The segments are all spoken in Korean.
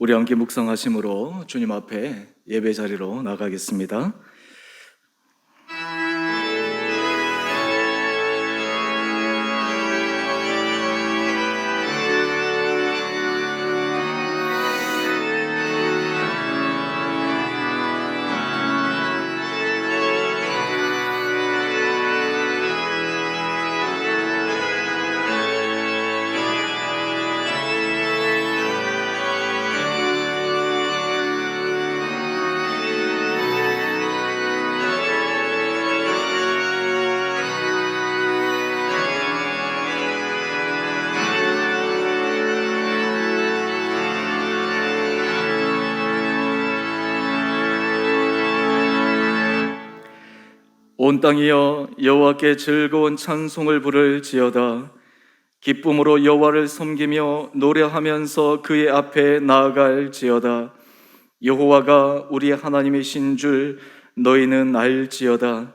우리 함께 묵상하심으로 주님 앞에 예배 자리로 나가겠습니다. 온 땅이여 여호와께 즐거운 찬송을 부를지어다. 기쁨으로 여호와를 섬기며 노래하면서 그의 앞에 나아갈지어다. 여호와가 우리 하나님이신 줄 너희는 알지어다.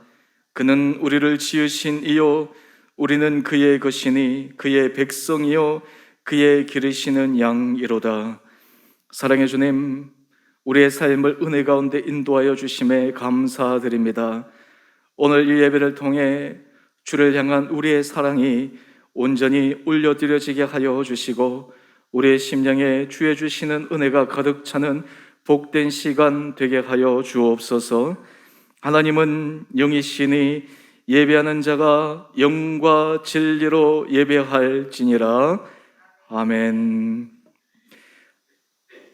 그는 우리를 지으신 이요 우리는 그의 것이니 그의 백성이요 그의 기르시는 양이로다. 사랑의 주님, 우리의 삶을 은혜 가운데 인도하여 주심에 감사드립니다. 오늘 이 예배를 통해 주를 향한 우리의 사랑이 온전히 올려드려지게 하여 주시고 우리의 심령에 주의 주시는 은혜가 가득 차는 복된 시간 되게 하여 주옵소서. 하나님은 영이시니 예배하는 자가 영과 진리로 예배할지니라. 아멘.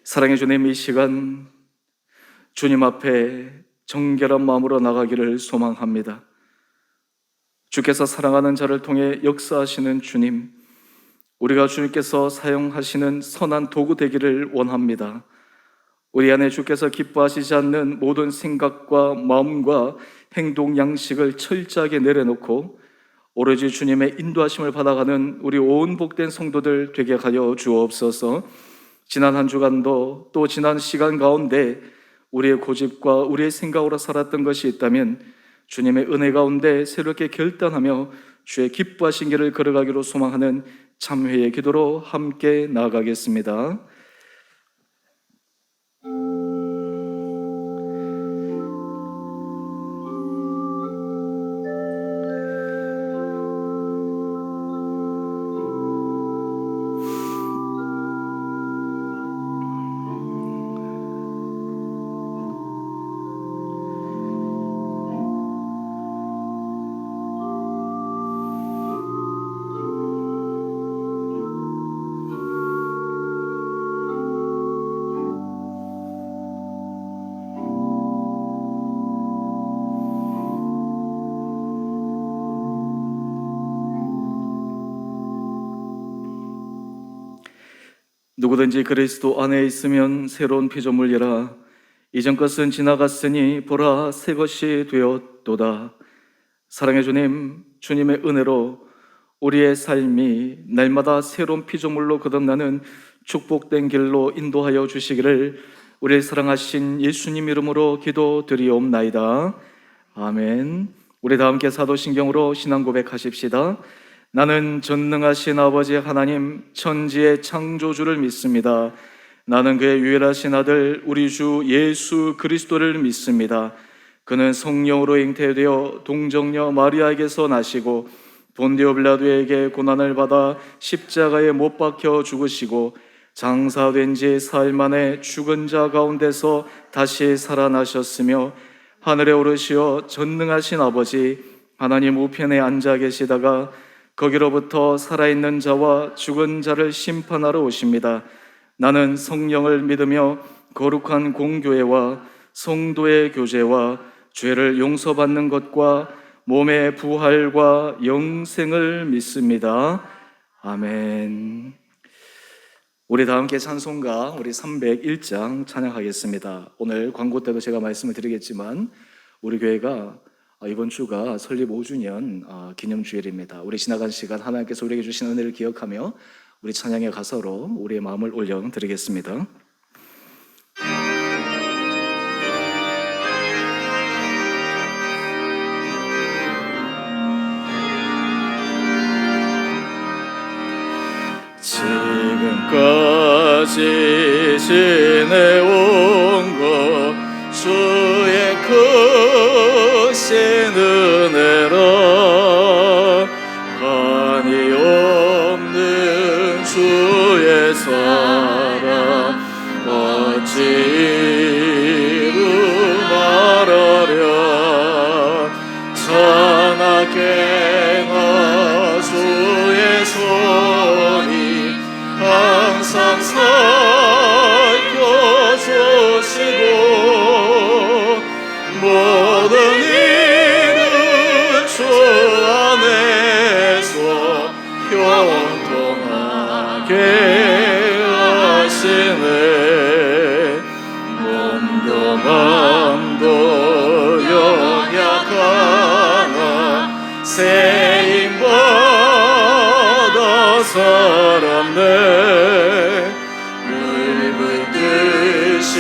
사랑의 주님, 이 시간 주님 앞에 정결한 마음으로 나가기를 소망합니다. 주께서 사랑하는 자를 통해 역사하시는 주님, 우리가 주님께서 사용하시는 선한 도구 되기를 원합니다. 우리 안에 주께서 기뻐하시지 않는 모든 생각과 마음과 행동 양식을 철저하게 내려놓고 오로지 주님의 인도하심을 받아가는 우리 온 복된 성도들 되게 하여 주옵소서. 지난 한 주간도 또 지난 시간 가운데 우리의 고집과 우리의 생각으로 살았던 것이 있다면 주님의 은혜 가운데 새롭게 결단하며 주의 기뻐하신 길을 걸어가기로 소망하는 참회의 기도로 함께 나아가겠습니다. 누구든지 그리스도 안에 있으면 새로운 피조물이라. 이전 것은 지나갔으니 보라 새 것이 되었도다. 사랑의 주님, 주님의 은혜로 우리의 삶이 날마다 새로운 피조물로 거듭나는 축복된 길로 인도하여 주시기를 우리를 사랑하신 예수님 이름으로 기도드리옵나이다. 아멘. 우리 다 함께 사도신경으로 신앙 고백하십시다. 나는 전능하신 아버지 하나님 천지의 창조주를 믿습니다. 나는 그의 유일하신 아들 우리 주 예수 그리스도를 믿습니다. 그는 성령으로 잉태되어 동정녀 마리아에게서 나시고 본디오 빌라도에게 고난을 받아 십자가에 못 박혀 죽으시고 장사된 지 사흘 만에 죽은 자 가운데서 다시 살아나셨으며 하늘에 오르시어 전능하신 아버지 하나님 우편에 앉아 계시다가 거기로부터 살아있는 자와 죽은 자를 심판하러 오십니다. 나는 성령을 믿으며 거룩한 공교회와 성도의 교제와 죄를 용서받는 것과 몸의 부활과 영생을 믿습니다. 아멘. 우리 다 함께 찬송가 우리 301장 찬양하겠습니다. 오늘 광고 때도 제가 말씀을 드리겠지만 우리 교회가 이번 주가 설립 5주년 기념주일입니다. 우리 지나간 시간 하나님께서 우리에게 주신 은혜를 기억하며 우리 찬양의 가사로 우리의 마음을 올려드리겠습니다. 지금까지 지내온 것 주의 크신 은혜라 한이 없는 주의 사랑 어찌 이루 말하랴 찬하게나 주의 손이 항상 살펴주시고 모든 일을 주 안에서 형통하게 하시네 몸도 마음도 연약하나 세임받아 살았네 물불듯이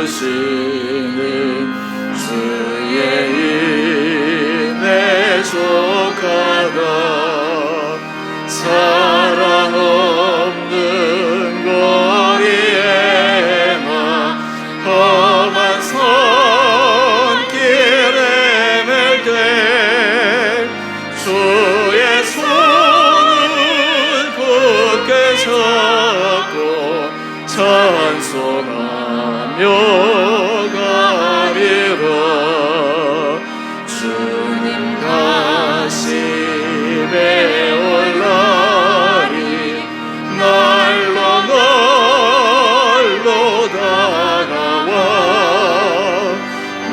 부시는 주의 인내 족하다 사랑 없는 거리에나 험한 산길에 맬 때 주의 손을 굳게 잡고 찬송하며 가리라 주님 다시 배울 날이 날로 날로 다가와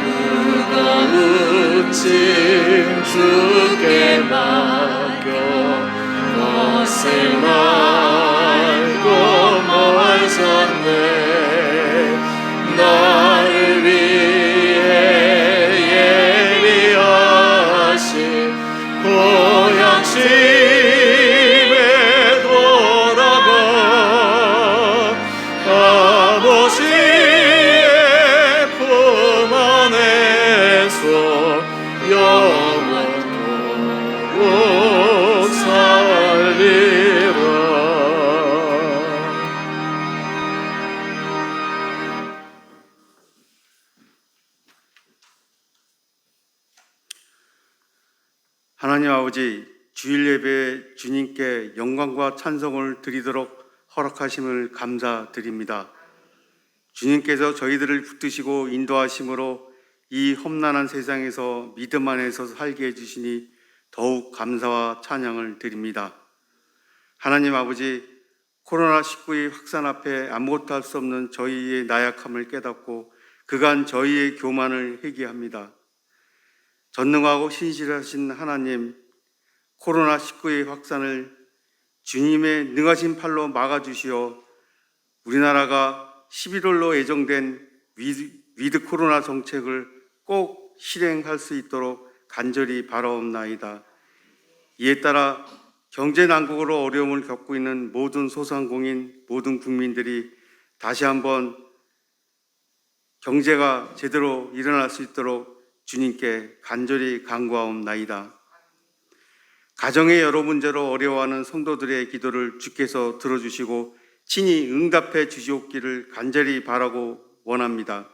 무거운 짐 주께 맡겨 벗을 말고 멀었네 나를 위해 예비하신 고향 집에 돌아가 아버지의 품 안에서 영원토록 살리라 하나님 아버지, 주일 예배에 주님께 영광과 찬송을 드리도록 허락하심을 감사드립니다. 주님께서 저희들을 붙드시고 인도하심으로 이 험난한 세상에서 믿음 안에서 살게 해주시니 더욱 감사와 찬양을 드립니다. 하나님 아버지, 코로나19의 확산 앞에 아무것도 할 수 없는 저희의 나약함을 깨닫고 그간 저희의 교만을 회개합니다. 전능하고 신실하신 하나님, 코로나19의 확산을 주님의 능하신 팔로 막아주시어 우리나라가 11월로 예정된 위드 코로나 정책을 꼭 실행할 수 있도록 간절히 바라옵나이다. 이에 따라 경제 난국으로 어려움을 겪고 있는 모든 소상공인, 모든 국민들이 다시 한번 경제가 제대로 일어날 수 있도록 주님께 간절히 간구하옵나이다. 가정의 여러 문제로 어려워하는 성도들의 기도를 주께서 들어주시고 친히 응답해 주시옵기를 간절히 바라고 원합니다.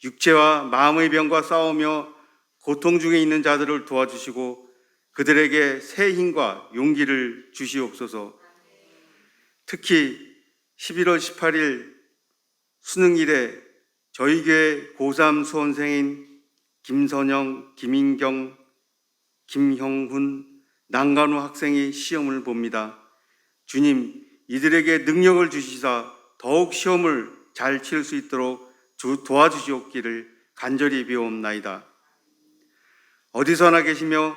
육체와 마음의 병과 싸우며 고통 중에 있는 자들을 도와주시고 그들에게 새 힘과 용기를 주시옵소서. 특히 11월 18일 수능일에 저희 교회 고3 수험생인 김선영, 김인경, 김형훈, 남간호 학생이 시험을 봅니다. 주님, 이들에게 능력을 주시사 더욱 시험을 잘 치를 수 있도록 도와주시옵기를 간절히 비옵나이다. 어디서나 계시며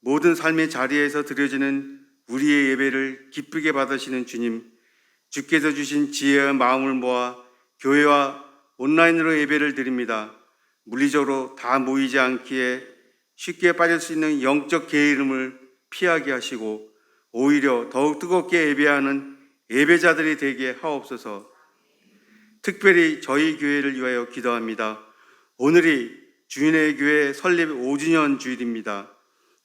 모든 삶의 자리에서 드려지는 우리의 예배를 기쁘게 받으시는 주님, 주께서 주신 지혜와 마음을 모아 교회와 온라인으로 예배를 드립니다. 물리적으로 다 모이지 않기에 쉽게 빠질 수 있는 영적 게으름을 피하게 하시고 오히려 더욱 뜨겁게 예배하는 예배자들이 되게 하옵소서. 특별히 저희 교회를 위하여 기도합니다. 오늘이 주인의 교회 설립 5주년 주일입니다.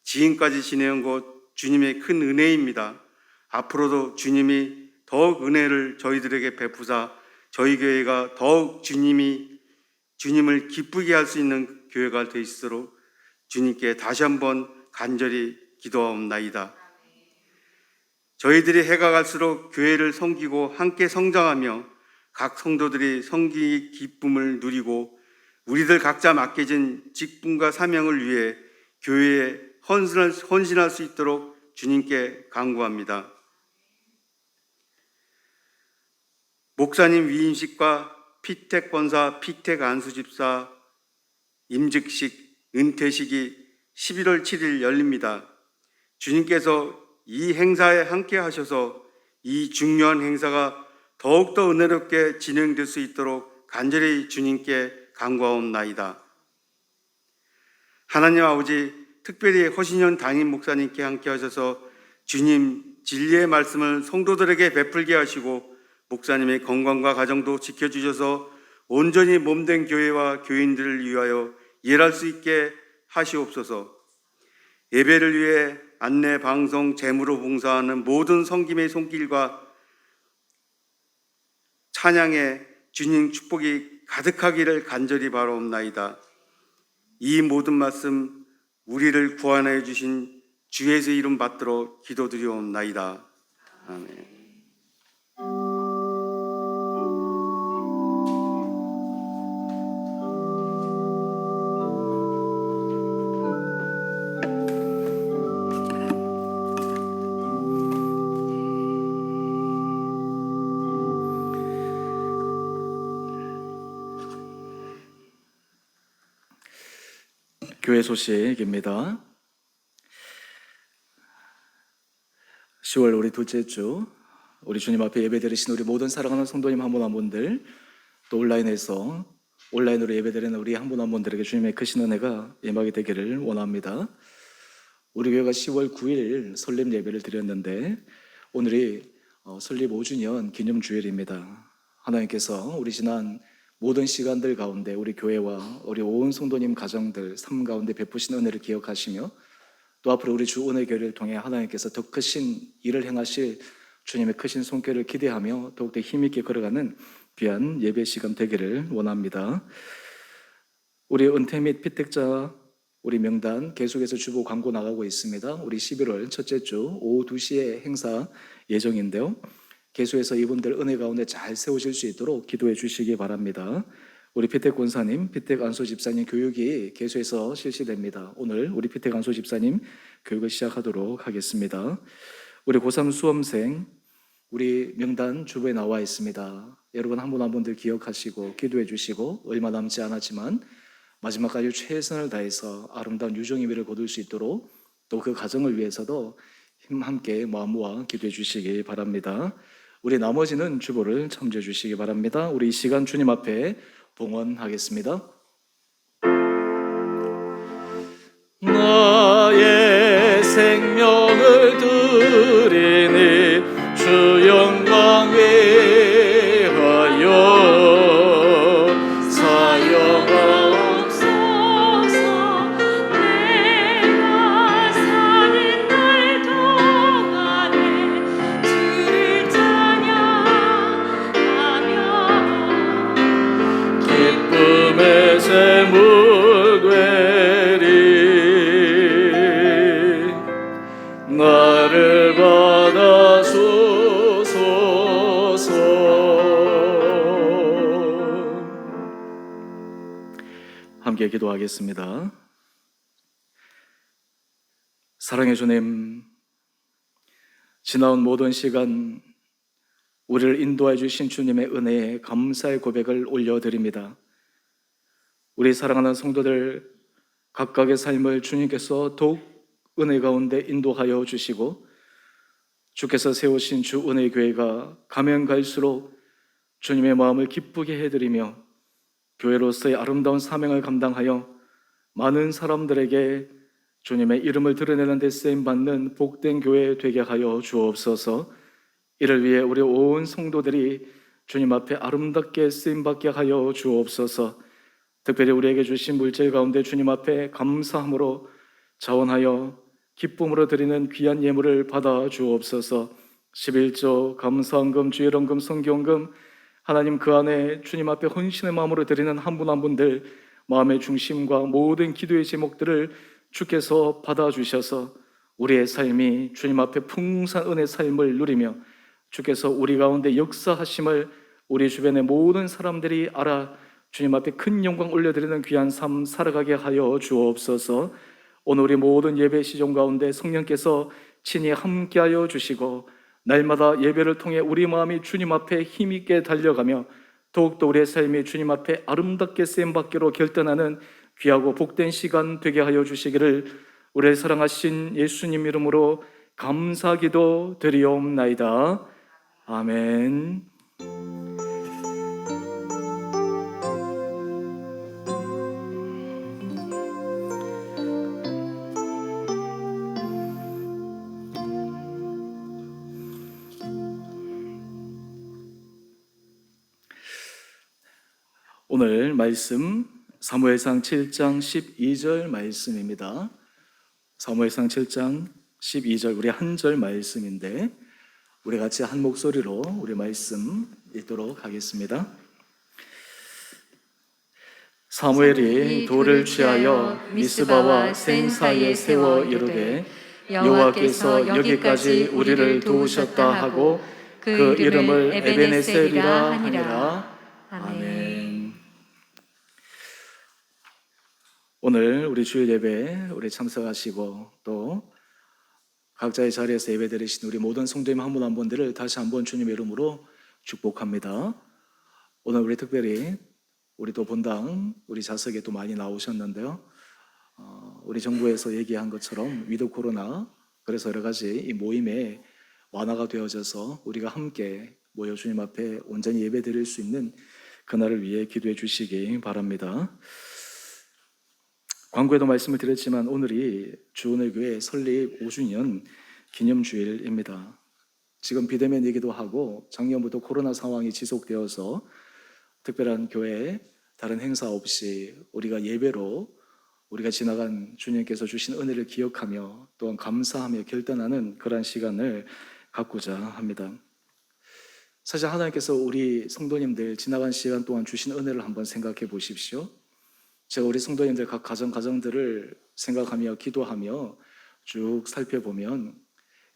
지금까지 지내온 것 주님의 큰 은혜입니다. 앞으로도 주님이 더욱 은혜를 저희들에게 베푸사 저희 교회가 더욱 주님을 기쁘게 할 수 있는 교회가 될 수 있도록 주님께 다시 한번 간절히 기도하옵나이다. 저희들이 해가 갈수록 교회를 섬기고 함께 성장하며 각 성도들이 섬기 기쁨을 누리고 우리들 각자 맡겨진 직분과 사명을 위해 교회에 헌신할 수 있도록 주님께 간구합니다. 목사님 위임식과 피택 권사, 피택 안수 집사 임직식, 은퇴식이 11월 7일 열립니다. 주님께서 이 행사에 함께 하셔서 이 중요한 행사가 더욱더 은혜롭게 진행될 수 있도록 간절히 주님께 간구하옵나이다. 하나님 아버지, 특별히 허신현 담임 목사님께 함께 하셔서 주님 진리의 말씀을 성도들에게 베풀게 하시고 목사님의 건강과 가정도 지켜주셔서 온전히 몸된 교회와 교인들을 위하여 일할 수 있게 하시옵소서. 예배를 위해 안내, 방송, 재무로 봉사하는 모든 성김의 손길과 찬양에 주님 축복이 가득하기를 간절히 바라옵나이다. 이 모든 말씀 우리를 구원하여 주신 주 예수의 이름 받들어 기도드리옵나이다. 아멘. 교회 소식입니다. 10월 우리 둘째 주 우리 주님 앞에 예배드리신 우리 모든 사랑하는 성도님 한 분 한 분들, 또 온라인으로 예배드리는 우리 한 분 한 분들에게 주님의 크신 은혜가 임하게 되기를 원합니다. 우리 교회가 10월 9일 설립 예배를 드렸는데 오늘이 설립 5주년 기념주일입니다. 하나님께서 우리 지난 모든 시간들 가운데 우리 교회와 우리 온 성도님 가정들 삶 가운데 베푸신 은혜를 기억하시며 또 앞으로 우리 주 은혜교회를 통해 하나님께서 더 크신 일을 행하실 주님의 크신 손길을 기대하며 더욱더 힘있게 걸어가는 귀한 예배 시간 되기를 원합니다. 우리 은퇴 및 피택자 우리 명단 계속해서 주보 광고 나가고 있습니다. 우리 11월 첫째 주 오후 2시에 행사 예정인데요. 계속해서 이분들 은혜 가운데 잘 세우실 수 있도록 기도해 주시기 바랍니다. 우리 피택 권사님, 피택 안소 집사님 교육이 계속해서 실시됩니다. 오늘 우리 피택 안소 집사님 교육을 시작하도록 하겠습니다. 우리 고3 수험생 우리 명단 주보에 나와 있습니다. 여러분 한 분 한 분들 기억하시고 기도해 주시고 얼마 남지 않았지만 마지막까지 최선을 다해서 아름다운 유종의 미를 거둘 수 있도록 또 그 가정을 위해서도 힘 함께 마음 모아 기도해 주시기 바랍니다. 우리 나머지는 주보를 참조해 주시기 바랍니다. 우리 이 시간 주님 앞에 봉헌하겠습니다. 나의 생명을 드리니 주 영광 위하여 사용하옵소서. 내가 사는 날 동안에 주를 찬양하며 기쁨의 제물 되리. 나를 받아주소서. 함께 기도하겠습니다. 사랑의 주님, 지나온 모든 시간 우리를 인도해 주신 주님의 은혜에 감사의 고백을 올려드립니다. 우리 사랑하는 성도들 각각의 삶을 주님께서 더욱 은혜 가운데 인도하여 주시고 주께서 세우신 주 은혜 교회가 가면 갈수록 주님의 마음을 기쁘게 해드리며 교회로서의 아름다운 사명을 감당하여 많은 사람들에게 주님의 이름을 드러내는 데 쓰임받는 복된 교회 되게 하여 주옵소서. 이를 위해 우리 온 성도들이 주님 앞에 아름답게 쓰임받게 하여 주옵소서. 특별히 우리에게 주신 물질 가운데 주님 앞에 감사함으로 자원하여 기쁨으로 드리는 귀한 예물을 받아 주옵소서. 11조 감사헌금, 주일헌금, 성경금, 하나님 그 안에 주님 앞에 헌신의 마음으로 드리는 한 분 한 분들 마음의 중심과 모든 기도의 제목들을 주께서 받아주셔서 우리의 삶이 주님 앞에 풍성한 은혜의 삶을 누리며 주께서 우리 가운데 역사하심을 우리 주변의 모든 사람들이 알아 주님 앞에 큰 영광 올려드리는 귀한 삶 살아가게 하여 주옵소서. 오늘 우리 모든 예배 시점 가운데 성령께서 친히 함께하여 주시고 날마다 예배를 통해 우리 마음이 주님 앞에 힘있게 달려가며 더욱더 우리의 삶이 주님 앞에 아름답게 쓰임받기로 결단하는 귀하고 복된 시간 되게 하여 주시기를 우리를 사랑하신 예수님 이름으로 감사기도 드리옵나이다. 아멘. 오늘 말씀 사무엘상 7장 12절 말씀입니다. 사무엘상 7장 12절 우리 한 절 말씀인데 우리 같이 한 목소리로 우리 말씀 읽도록 하겠습니다. 사무엘이 돌을 취하여 미스바와 센 사이에 세워 이르되 여호와께서 여기까지 우리를 도우셨다 하고 그 이름을 에베네셀이라 하니라. 아멘. 오늘 우리 주일 예배 우리 참석하시고 또 각자의 자리에서 예배 드리신 우리 모든 성도님 한 분 한 분들을 다시 한번 주님의 이름으로 축복합니다. 오늘 우리 특별히 우리 또 본당 우리 좌석에 또 많이 나오셨는데요. 우리 정부에서 얘기한 것처럼 위드 코로나 그래서 여러 가지 이 모임에 완화가 되어져서 우리가 함께 모여 주님 앞에 온전히 예배 드릴 수 있는 그날을 위해 기도해 주시기 바랍니다. 광고에도 말씀을 드렸지만 오늘이 주은혜교회 설립 5주년 기념주일입니다. 지금 비대면이기도 하고 작년부터 코로나 상황이 지속되어서 특별한 교회 다른 행사 없이 우리가 예배로 우리가 지나간 주님께서 주신 은혜를 기억하며 또한 감사하며 결단하는 그런 시간을 갖고자 합니다. 사실 하나님께서 우리 성도님들 지나간 시간 동안 주신 은혜를 한번 생각해 보십시오. 제가 우리 성도님들 각 가정들을 생각하며 기도하며 쭉 살펴보면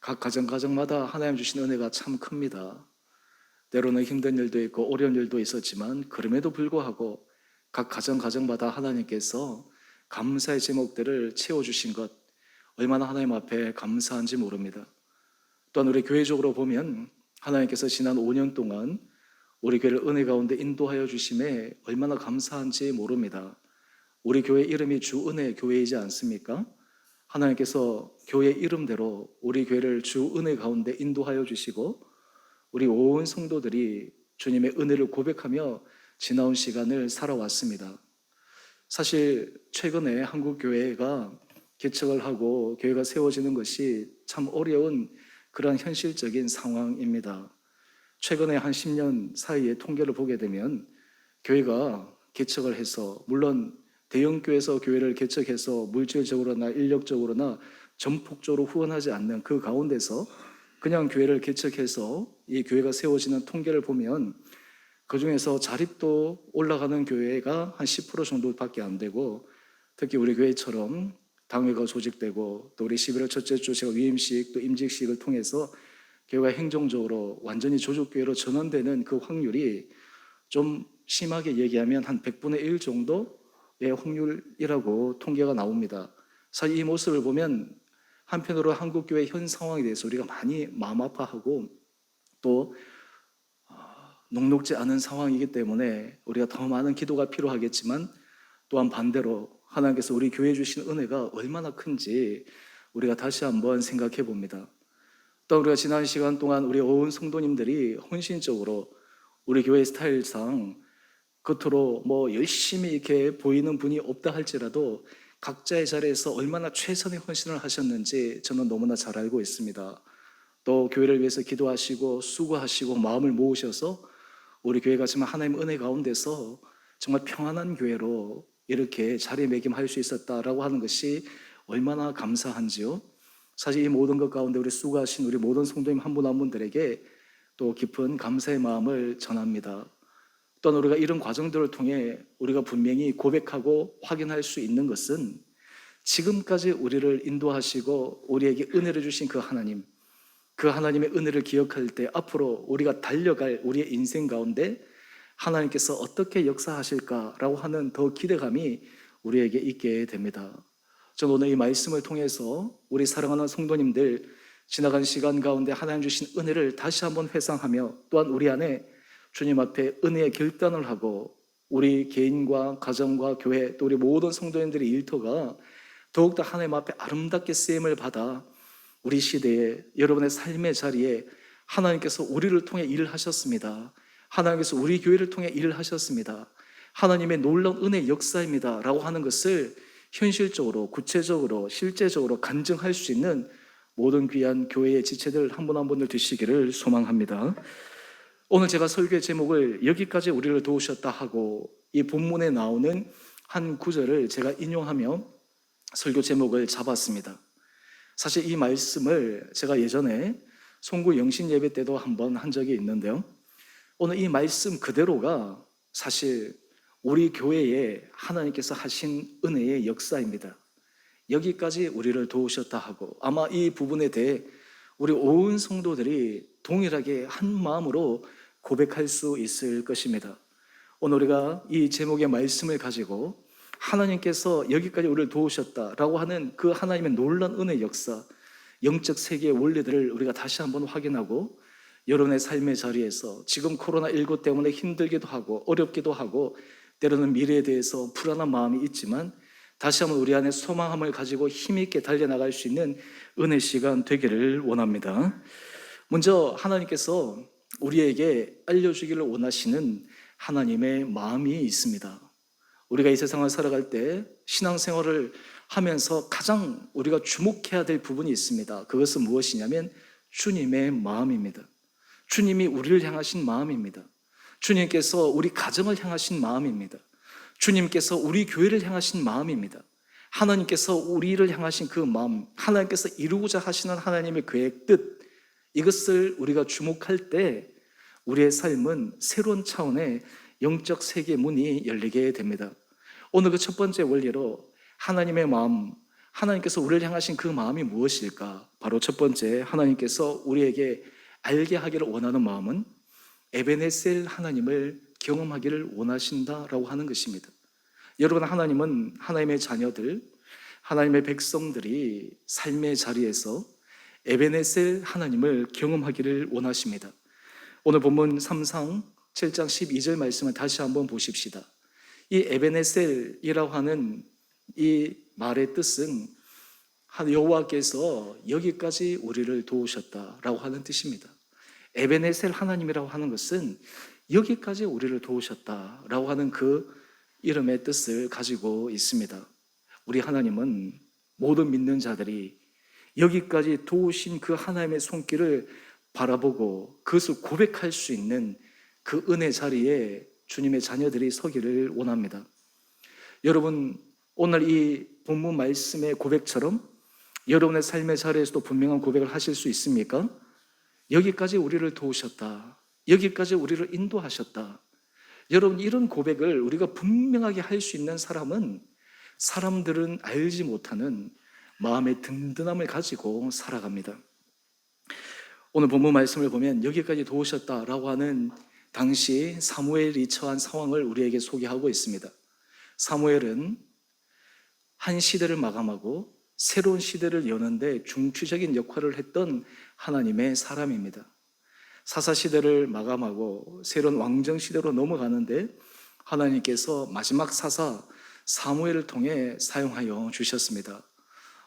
각 가정마다 하나님 주신 은혜가 참 큽니다. 때로는 힘든 일도 있고 어려운 일도 있었지만 그럼에도 불구하고 각 가정마다 하나님께서 감사의 제목들을 채워주신 것 얼마나 하나님 앞에 감사한지 모릅니다. 또한 우리 교회적으로 보면 하나님께서 지난 5년 동안 우리 교회를 은혜 가운데 인도하여 주심에 얼마나 감사한지 모릅니다. 우리 교회 이름이 주은혜 교회이지 않습니까? 하나님께서 교회 이름대로 우리 교회를 주은혜 가운데 인도하여 주시고 우리 온 성도들이 주님의 은혜를 고백하며 지나온 시간을 살아왔습니다. 사실 최근에 한국 교회가 개척을 하고 교회가 세워지는 것이 참 어려운 그런 현실적인 상황입니다. 최근에 한 10년 사이에 통계를 보게 되면 교회가 개척을 해서 물론 대형교회에서 교회를 개척해서 물질적으로나 인력적으로나 전폭적으로 후원하지 않는 그 가운데서 그냥 교회를 개척해서 이 교회가 세워지는 통계를 보면 그 중에서 자립도 올라가는 교회가 한 10% 정도밖에 안 되고 특히 우리 교회처럼 당회가 조직되고 또 우리 11월 첫째 주 제가 위임식 또 임직식을 통해서 교회가 행정적으로 완전히 조직교회로 전환되는 그 확률이 좀 심하게 얘기하면 한 100분의 1 정도의 확률이라고 통계가 나옵니다. 사실 이 모습을 보면 한편으로 한국교회 현 상황에 대해서 우리가 많이 마음 아파하고 또 녹록지 않은 상황이기 때문에 우리가 더 많은 기도가 필요하겠지만 또한 반대로 하나님께서 우리 교회에 주신 은혜가 얼마나 큰지 우리가 다시 한번 생각해 봅니다. 또 우리가 지난 시간 동안 우리 온 성도님들이 헌신적으로 우리 교회 스타일상 겉으로 열심히 이렇게 보이는 분이 없다 할지라도 각자의 자리에서 얼마나 최선의 헌신을 하셨는지 저는 너무나 잘 알고 있습니다. 또 교회를 위해서 기도하시고 수고하시고 마음을 모으셔서 우리 교회가 정말 하나님의 은혜 가운데서 정말 평안한 교회로 이렇게 자리매김할 수 있었다라고 하는 것이 얼마나 감사한지요. 사실 이 모든 것 가운데 우리 수고하신 우리 모든 성도님 한 분 한 분들에게 또 깊은 감사의 마음을 전합니다. 또한 우리가 이런 과정들을 통해 우리가 분명히 고백하고 확인할 수 있는 것은 지금까지 우리를 인도하시고 우리에게 은혜를 주신 그 하나님, 그 하나님의 은혜를 기억할 때 앞으로 우리가 달려갈 우리의 인생 가운데 하나님께서 어떻게 역사하실까라고 하는 더 기대감이 우리에게 있게 됩니다. 저는 오늘 이 말씀을 통해서 우리 사랑하는 성도님들 지나간 시간 가운데 하나님 주신 은혜를 다시 한번 회상하며 또한 우리 안에 주님 앞에 은혜의 결단을 하고 우리 개인과 가정과 교회 또 우리 모든 성도님들의 일터가 더욱더 하나님 앞에 아름답게 쓰임을 받아 우리 시대에 여러분의 삶의 자리에 하나님께서 우리를 통해 일을 하셨습니다. 하나님께서 우리 교회를 통해 일을 하셨습니다. 하나님의 놀라운 은혜의 역사입니다 라고 하는 것을 현실적으로 구체적으로 실제적으로 간증할 수 있는 모든 귀한 교회의 지체들 한 분 한 분들 되시기를 소망합니다. 오늘 제가 설교의 제목을 여기까지 우리를 도우셨다 하고 이 본문에 나오는 한 구절을 제가 인용하며 설교 제목을 잡았습니다. 사실 이 말씀을 제가 예전에 송구 영신 예배 때도 한번 한 적이 있는데요. 오늘 이 말씀 그대로가 사실 우리 교회에 하나님께서 하신 은혜의 역사입니다. 여기까지 우리를 도우셨다 하고 아마 이 부분에 대해 우리 온 성도들이 동일하게 한 마음으로 고백할 수 있을 것입니다. 오늘 우리가 이 제목의 말씀을 가지고 하나님께서 여기까지 우리를 도우셨다라고 하는 그 하나님의 놀라운 은혜의 역사, 영적 세계의 원리들을 우리가 다시 한번 확인하고 여러분의 삶의 자리에서 지금 코로나19 때문에 힘들기도 하고 어렵기도 하고 때로는 미래에 대해서 불안한 마음이 있지만 다시 한번 우리 안에 소망함을 가지고 힘있게 달려나갈 수 있는 은혜 시간 되기를 원합니다. 먼저 하나님께서 우리에게 알려주기를 원하시는 하나님의 마음이 있습니다. 우리가 이 세상을 살아갈 때 신앙생활을 하면서 가장 우리가 주목해야 될 부분이 있습니다. 그것은 무엇이냐면 주님의 마음입니다. 주님이 우리를 향하신 마음입니다. 주님께서 우리 가정을 향하신 마음입니다. 주님께서 우리 교회를 향하신 마음입니다. 하나님께서 우리를 향하신 그 마음, 하나님께서 이루고자 하시는 하나님의 계획, 뜻, 이것을 우리가 주목할 때 우리의 삶은 새로운 차원의 영적 세계 문이 열리게 됩니다. 오늘 그 첫 번째 원리로 하나님의 마음, 하나님께서 우리를 향하신 그 마음이 무엇일까? 바로 첫 번째, 하나님께서 우리에게 알게 하기를 원하는 마음은 에베네셀 하나님을 경험하기를 원하신다라고 하는 것입니다. 여러분, 하나님은 하나님의 자녀들, 하나님의 백성들이 삶의 자리에서 에베네셀 하나님을 경험하기를 원하십니다. 오늘 본문 3상 7장 12절 말씀을 다시 한번 보십시다. 이 에베네셀이라고 하는 이 말의 뜻은 여호와께서 여기까지 우리를 도우셨다라고 하는 뜻입니다. 에베네셀 하나님이라고 하는 것은 여기까지 우리를 도우셨다라고 하는 그 이름의 뜻을 가지고 있습니다. 우리 하나님은 모든 믿는 자들이 여기까지 도우신 그 하나님의 손길을 바라보고 그것을 고백할 수 있는 그 은혜 자리에 주님의 자녀들이 서기를 원합니다. 여러분, 오늘 이 본문 말씀의 고백처럼 여러분의 삶의 자리에서도 분명한 고백을 하실 수 있습니까? 여기까지 우리를 도우셨다. 여기까지 우리를 인도하셨다. 여러분, 이런 고백을 우리가 분명하게 할 수 있는 사람은 사람들은 알지 못하는 마음의 든든함을 가지고 살아갑니다. 오늘 본문 말씀을 보면 여기까지 도우셨다라고 하는 당시 사무엘이 처한 상황을 우리에게 소개하고 있습니다. 사무엘은 한 시대를 마감하고 새로운 시대를 여는데 중추적인 역할을 했던 하나님의 사람입니다. 사사시대를 마감하고 새로운 왕정시대로 넘어가는데 하나님께서 마지막 사사 사무엘을 통해 사용하여 주셨습니다.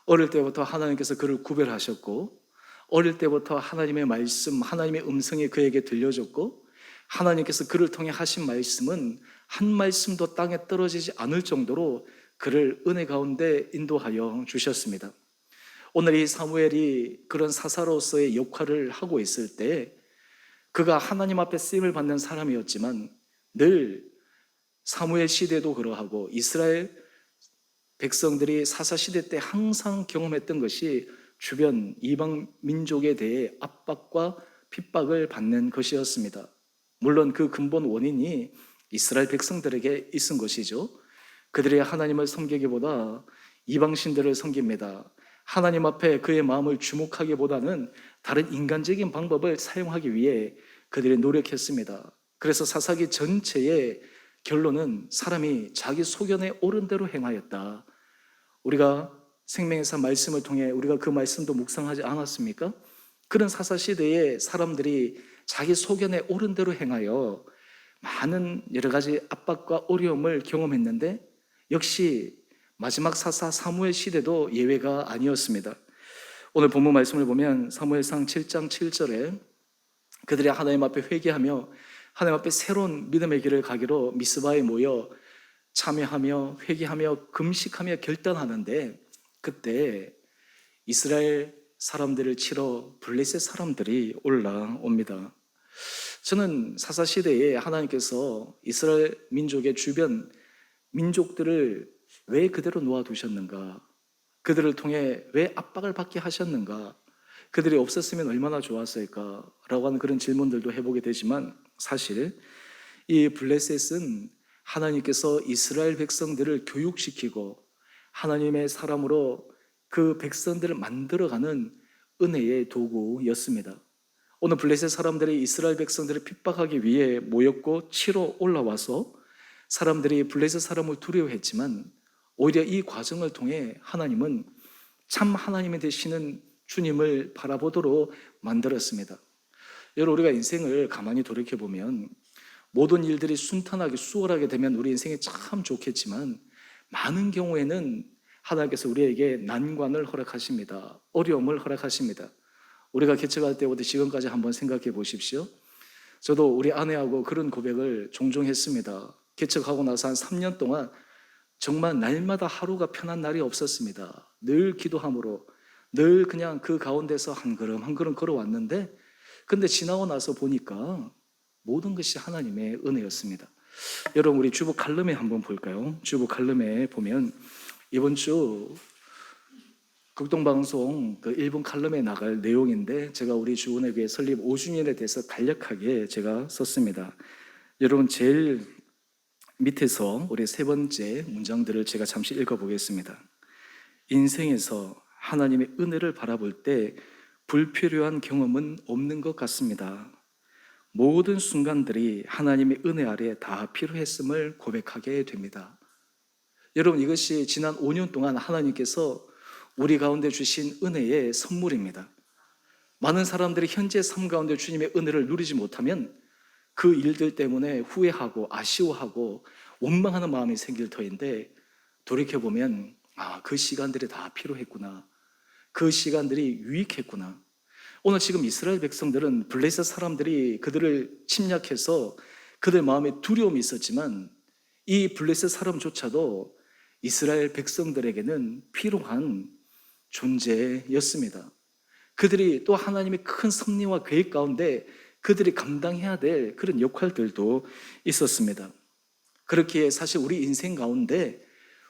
어릴 때부터 하나님께서 그를 구별하셨고 어릴 때부터 하나님의 말씀, 하나님의 음성이 그에게 들려졌고 하나님께서 그를 통해 하신 말씀은 한 말씀도 땅에 떨어지지 않을 정도로 그를 은혜 가운데 인도하여 주셨습니다. 오늘 이 사무엘이 그런 사사로서의 역할을 하고 있을 때 그가 하나님 앞에 쓰임을 받는 사람이었지만 늘 사무엘 시대도 그러하고 이스라엘 백성들이 사사시대 때 항상 경험했던 것이 주변 이방 민족에 대해 압박과 핍박을 받는 것이었습니다. 물론 그 근본 원인이 이스라엘 백성들에게 있은 것이죠. 그들이 하나님을 섬기기보다 이방신들을 섬깁니다. 하나님 앞에 그의 마음을 주목하기보다는 다른 인간적인 방법을 사용하기 위해 그들이 노력했습니다. 그래서 사사기 전체의 결론은 사람이 자기 소견에 옳은 대로 행하였다. 우리가 생명의 산 말씀을 통해 우리가 그 말씀도 묵상하지 않았습니까? 그런 사사시대에 사람들이 자기 소견에 옳은 대로 행하여 많은 여러 가지 압박과 어려움을 경험했는데 역시 마지막 사사 사무엘 시대도 예외가 아니었습니다. 오늘 본문 말씀을 보면 사무엘상 7장 7절에 그들이 하나님 앞에 회개하며 하나님 앞에 새로운 믿음의 길을 가기로 미스바에 모여 참여하며 회개하며 금식하며 결단하는데 그때 이스라엘 사람들을 치러 블레셋 사람들이 올라옵니다. 저는 사사시대에 하나님께서 이스라엘 민족의 주변 민족들을 왜 그대로 놓아두셨는가? 그들을 통해 왜 압박을 받게 하셨는가? 그들이 없었으면 얼마나 좋았을까? 라고 하는 그런 질문들도 해보게 되지만 사실 이 블레셋은 하나님께서 이스라엘 백성들을 교육시키고 하나님의 사람으로 그 백성들을 만들어가는 은혜의 도구였습니다. 오늘 블레셋 사람들이 이스라엘 백성들을 핍박하기 위해 모였고 치러 올라와서 사람들이 블레셋 사람을 두려워했지만 오히려 이 과정을 통해 하나님은 참 하나님이 되시는 주님을 바라보도록 만들었습니다. 여러분, 우리가 인생을 가만히 돌이켜보면 모든 일들이 순탄하게 수월하게 되면 우리 인생이 참 좋겠지만 많은 경우에는 하나님께서 우리에게 난관을 허락하십니다. 어려움을 허락하십니다. 우리가 개척할 때부터 지금까지 한번 생각해 보십시오. 저도 우리 아내하고 그런 고백을 종종 했습니다. 개척하고 나서 한 3년 동안 정말 날마다 하루가 편한 날이 없었습니다. 늘 기도함으로 늘 그냥 그 가운데서 한 걸음 한 걸음 걸어왔는데 근데 지나고 나서 보니까 모든 것이 하나님의 은혜였습니다. 여러분, 우리 주보 칼럼에 한번 볼까요? 주보 칼럼에 보면 이번 주 극동방송 그 1분 칼럼에 나갈 내용인데 제가 우리 주은혜 교회 설립 5주년에 대해서 간략하게 제가 썼습니다. 여러분, 제일 밑에서 우리 세 번째 문장들을 제가 잠시 읽어보겠습니다. 인생에서 하나님의 은혜를 바라볼 때 불필요한 경험은 없는 것 같습니다. 모든 순간들이 하나님의 은혜 아래 다 필요했음을 고백하게 됩니다. 여러분, 이것이 지난 5년 동안 하나님께서 우리 가운데 주신 은혜의 선물입니다. 많은 사람들이 현재 삶 가운데 주님의 은혜를 누리지 못하면 그 일들 때문에 후회하고 아쉬워하고 원망하는 마음이 생길 터인데 돌이켜보면 그 시간들이 다 필요했구나. 그 시간들이 유익했구나. 오늘 지금 이스라엘 백성들은 블레셋 사람들이 그들을 침략해서 그들 마음에 두려움이 있었지만 이 블레셋 사람조차도 이스라엘 백성들에게는 필요한 존재였습니다. 그들이 또 하나님의 큰 섭리와 계획 가운데 그들이 감당해야 될 그런 역할들도 있었습니다. 그렇기에 사실 우리 인생 가운데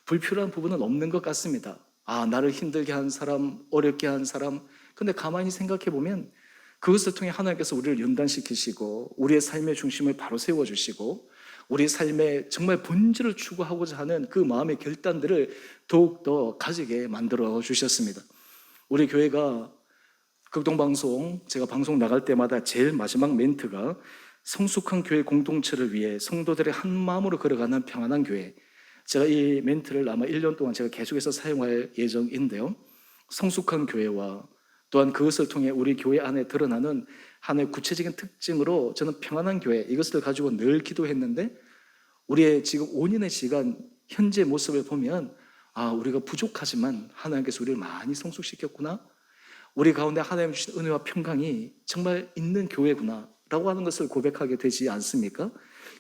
불필요한 부분은 없는 것 같습니다. 나를 힘들게 한 사람, 어렵게 한 사람. 근데 가만히 생각해 보면 그것을 통해 하나님께서 우리를 연단시키시고 우리의 삶의 중심을 바로 세워주시고 우리 삶의 정말 본질을 추구하고자 하는 그 마음의 결단들을 더욱더 가지게 만들어 주셨습니다. 우리 교회가 극동방송, 제가 방송 나갈 때마다 제일 마지막 멘트가 성숙한 교회 공동체를 위해 성도들의 한 마음으로 걸어가는 평안한 교회. 제가 이 멘트를 아마 1년 동안 제가 계속해서 사용할 예정인데요. 성숙한 교회와 또한 그것을 통해 우리 교회 안에 드러나는 하나의 구체적인 특징으로 저는 평안한 교회, 이것을 가지고 늘 기도했는데 우리의 지금 5년의 시간 현재 모습을 보면 우리가 부족하지만 하나님께서 우리를 많이 성숙시켰구나. 우리 가운데 하나님 주신 은혜와 평강이 정말 있는 교회구나 라고 하는 것을 고백하게 되지 않습니까?